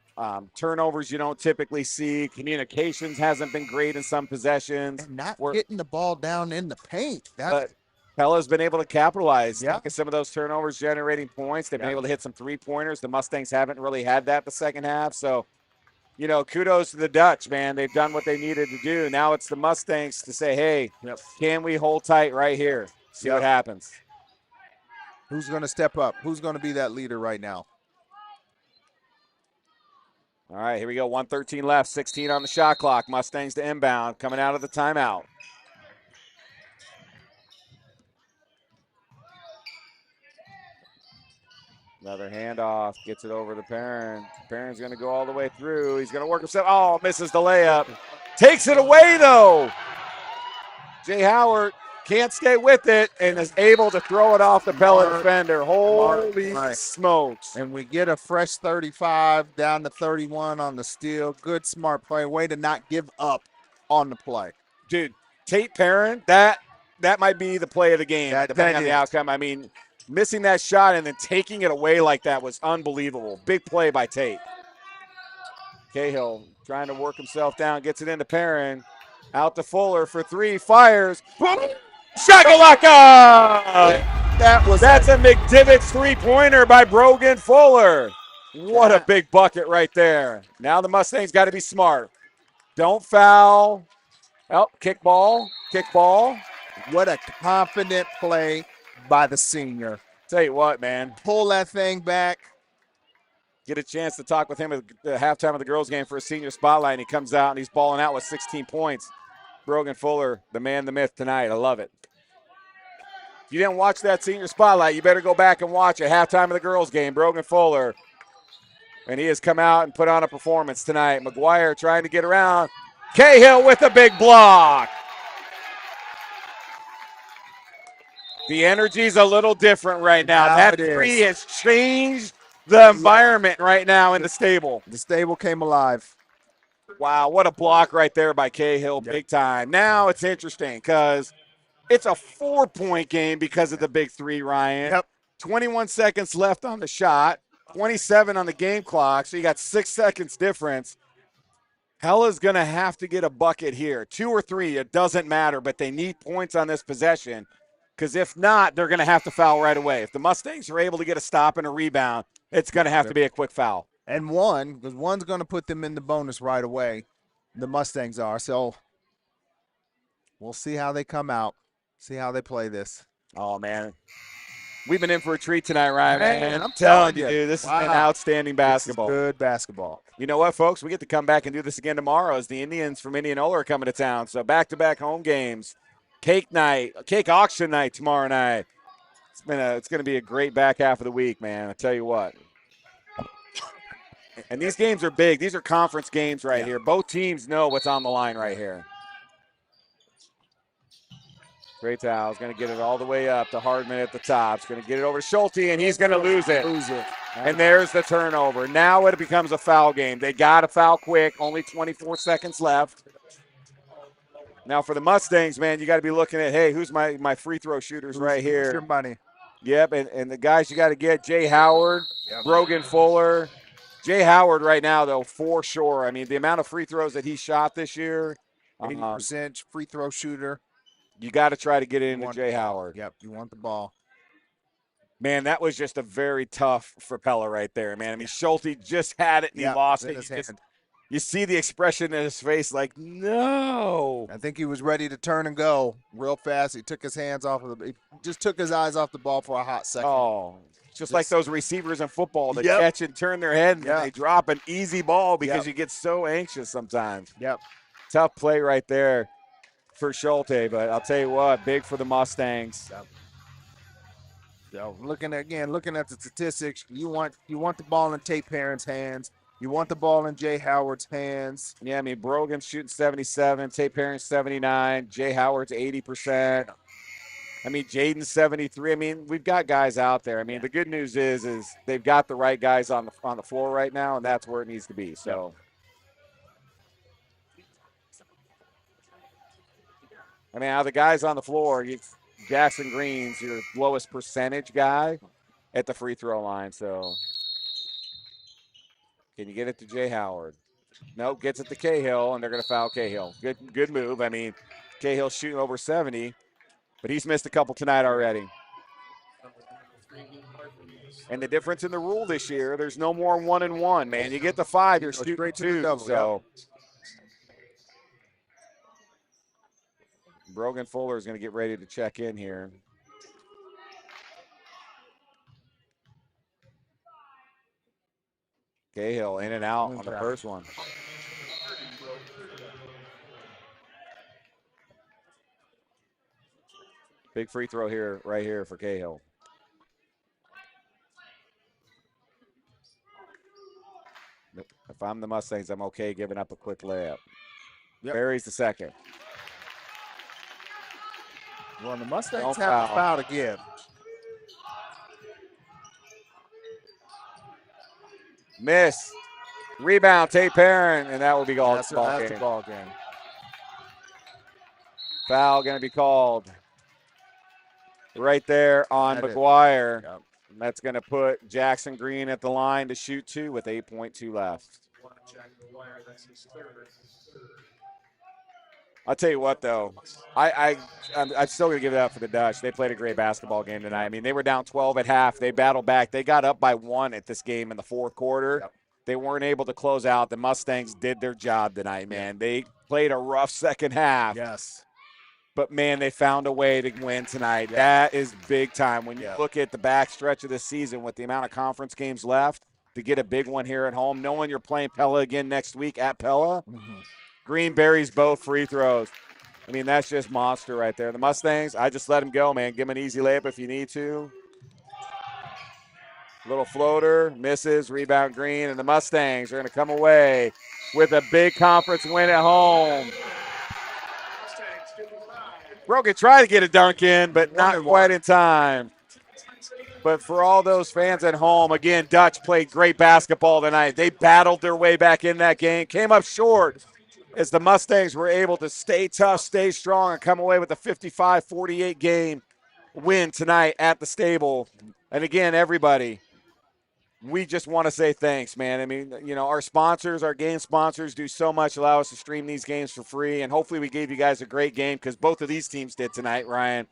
Turnovers you don't typically see. Communications hasn't been great in some possessions. And not getting the ball down in the paint. But Pella's been able to capitalize. Look at some of those turnovers generating points. They've been able to hit some 3-pointers. The Mustangs haven't really had that the second half. So, kudos to the Dutch, man. They've done what they needed to do. Now it's the Mustangs to say, hey, can we hold tight right here? See what happens. Who's going to step up? Who's going to be that leader right now? All right, here we go. 1:13 left, 16 on the shot clock. Mustangs to inbound, coming out of the timeout. Another handoff, gets it over to Perrin. Perrin's going to go all the way through. He's going to work himself. Oh, misses the layup. Takes it away, though. Jay Howard can't stay with it and is able to throw it off the Pella defender. Holy smokes. And we get a fresh 35 down to 31 on the steal. Good, smart play. Way to not give up on the play. Dude, Tate Perrin, that that might be the play of the game, depending on the outcome. I mean, missing that shot and then taking it away like that was unbelievable. Big play by Tate. Cahill trying to work himself down, gets it into Perrin. Out to Fuller for three, fires. Boom! Shakalaka! That's a McDivot's three-pointer by Brogan Fuller. What a big bucket right there. Now the Mustangs got to be smart. Don't foul. Oh, kickball. What a confident play by the senior. Tell you what, man. Pull that thing back. Get a chance to talk with him at the halftime of the girls' game for a senior spotlight, and he comes out and he's balling out with 16 points. Brogan Fuller, the man, the myth tonight. I love it. If you didn't watch that senior spotlight, you better go back and watch it. Halftime of the girls' game, Brogan Fuller. And he has come out and put on a performance tonight. McGuire trying to get around. Cahill with a big block. The energy's a little different right now. That three has changed the environment right now in the stable. The stable came alive. Wow, what a block right there by Cahill, big time. Now it's interesting because it's a 4-point game because of the big three, Ryan. 21 seconds left on the shot, 27 on the game clock, so you got 6 seconds difference. Pella's going to have to get a bucket here. 2 or 3, it doesn't matter, but they need points on this possession because if not, they're going to have to foul right away. If the Mustangs are able to get a stop and a rebound, it's going to have to be a quick foul. And one, because one's going to put them in the bonus right away. The Mustangs are. So we'll see how they come out, see how they play this. Oh, man. We've been in for a treat tonight, Ryan. Man, I'm telling you, dude, this has been outstanding basketball. This is good basketball. You know what, folks? We get to come back and do this again tomorrow as the Indians from Indianola are coming to town. So back-to-back home games. Cake auction night tomorrow night. It's going to be a great back half of the week, man. I tell you what. And these games are big. These are conference games right here. Both teams know what's on the line right here. Great towel. He's going to get it all the way up to Hardman at the top. He's going to get it over to Schulte, and he's going to lose it. And there's the turnover. Now it becomes a foul game. They got to foul quick. Only 24 seconds left. Now for the Mustangs, man, you got to be looking at, hey, who's my free throw shooters right here? Who's your money? Yep, and the guys you got to get, Jay Howard, Brogan Fuller. Jay Howard right now, though, for sure. I mean, the amount of free throws that he shot this year. 80% free throw shooter. You got to try to get it into Jay Howard. Yep, you want the ball. Man, that was just a very tough for Pella right there, man. I mean, Schulte just had it and he lost it. You see the expression in his face like, no. I think he was ready to turn and go real fast. He took his hands off of he just took his eyes off the ball for a hot second. Oh, just like those receivers in football that catch and turn their head and they drop an easy ball because you get so anxious sometimes. Yep. Tough play right there for Schulte, but I'll tell you what, big for the Mustangs. So looking at the statistics, you want the ball in Tate Perrin's hands. You want the ball in Jay Howard's hands. Yeah, I mean, Brogan's shooting 77, Tate Perrin's 79, Jay Howard's 80%. I mean, Jaden's 73. I mean, we've got guys out there. I mean, the good news is they've got the right guys on the floor right now, and that's where it needs to be. So, I mean, out of the guys on the floor, Jackson Green's your lowest percentage guy at the free throw line. So, can you get it to Jay Howard? Nope, gets it to Cahill, and they're going to foul Cahill. Good move. I mean, Cahill's shooting over 70. But he's missed a couple tonight already. And the difference in the rule this year, there's no more 1-and-1, man. You get the 5, you're shooting straight to 2. the double, So Brogan Fuller is going to get ready to check in here. Cahill in and out on the first one. Big free throw here, right here for Cahill. If I'm the Mustangs, I'm okay giving up a quick layup. Barry's the second. Well, the Mustangs have a foul to give. Miss. Rebound, Tate Perrin, and that will be called. That's the ball game. Foul going to be called. right there on That is- McGuire. Yep. And that's going to put Jackson Green at the line to shoot 2 with 8.2 left. I'll tell you what, though. I'm still going to give it up for the Dutch. They played a great basketball game tonight. I mean, they were down 12 at half. They battled back. They got up by 1 at this game in the fourth quarter. Yep. They weren't able to close out. The Mustangs did their job tonight, man. They played a rough second half. Yes. But, man, they found a way to win tonight. That is big time. When you look at the back stretch of the season with the amount of conference games left, to get a big one here at home, knowing you're playing Pella again next week at Pella, Green buries both free throws. I mean, that's just monster right there. The Mustangs, I just let them go, man. Give them an easy layup if you need to. Little floater, misses, rebound Green, and the Mustangs are going to come away with a big conference win at home. Brogan tried to get a dunk in, but not quite in time. But for all those fans at home, again, Dutch played great basketball tonight. They battled their way back in that game, came up short as the Mustangs were able to stay tough, stay strong, and come away with a 55-48 game win tonight at the Stable. And again, everybody, we just want to say thanks, man. I mean, you know, our sponsors, our game sponsors do so much, allow us to stream these games for free. And hopefully we gave you guys a great game because both of these teams did tonight, Ryan.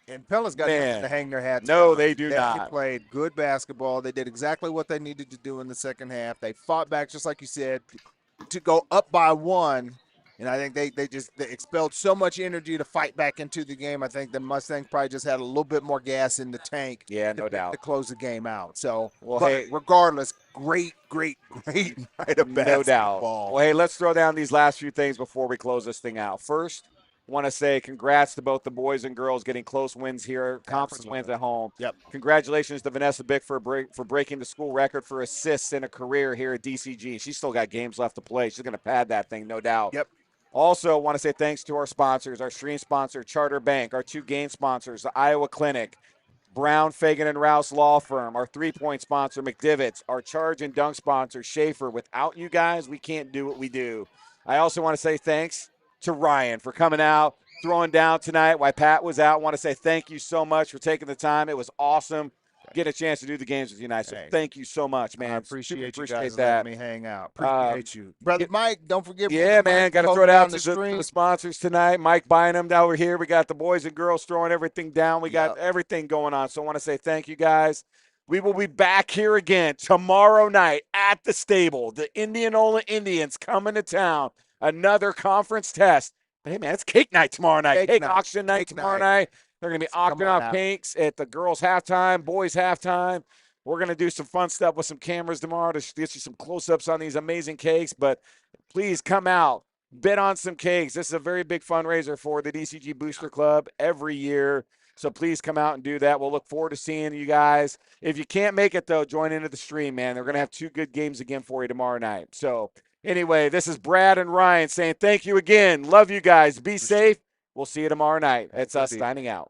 And Pella's got nothing to hang their hats on. No, they do They not. played good basketball. They did exactly what they needed to do in the second half. They fought back, just like you said, to go up by 1. And I think they expelled so much energy to fight back into the game. I think the Mustangs probably just had a little bit more gas in the tank. Yeah, no doubt. To close the game out. So, well, but hey, regardless, great night of basketball. No doubt. Well, hey, let's throw down these last few things before we close this thing out. First, want to say congrats to both the boys and girls getting close wins here, conference wins at home. Yep. Congratulations to Vanessa Bick for breaking the school record for assists in a career here at DCG. She's still got games left to play. She's going to pad that thing, no doubt. Yep. Also, want to say thanks to our sponsors, our stream sponsor, Charter Bank, our 2 game sponsors, the Iowa Clinic, Brown, Fagan, and Rouse Law Firm, our 3-point sponsor, McDivot's, our Charge and Dunk sponsor, Schaefer. Without you guys, we can't do what we do. I also want to say thanks to Ryan for coming out, throwing down tonight while Pat was out. I want to say thank you so much for taking the time. It was awesome. Get a chance to do the games with you tonight. So thank you so much, man. I appreciate you guys that. letting me hang out. Appreciate you. Brother Mike, don't forget. Yeah, man. Got to throw it out to the sponsors tonight. Mike Bynum over here. We got the boys and girls throwing everything down. We got everything going on. So I want to say thank you guys. We will be back here again tomorrow night at the Stable. The Indianola Indians coming to town. Another conference test. But, hey, man, it's cake night tomorrow night. Cake auction night tomorrow night. They're going to be auctioning off cakes at the girls' halftime, boys' halftime. We're going to do some fun stuff with some cameras tomorrow to get you some close-ups on these amazing cakes. But please come out, bid on some cakes. This is a very big fundraiser for the DCG Booster Club every year. So please come out and do that. We'll look forward to seeing you guys. If you can't make it, though, join into the stream, man. They're going to have 2 good games again for you tomorrow night. So anyway, this is Brad and Ryan saying thank you again. Love you guys. Be safe. We'll see you tomorrow night. It's us signing out.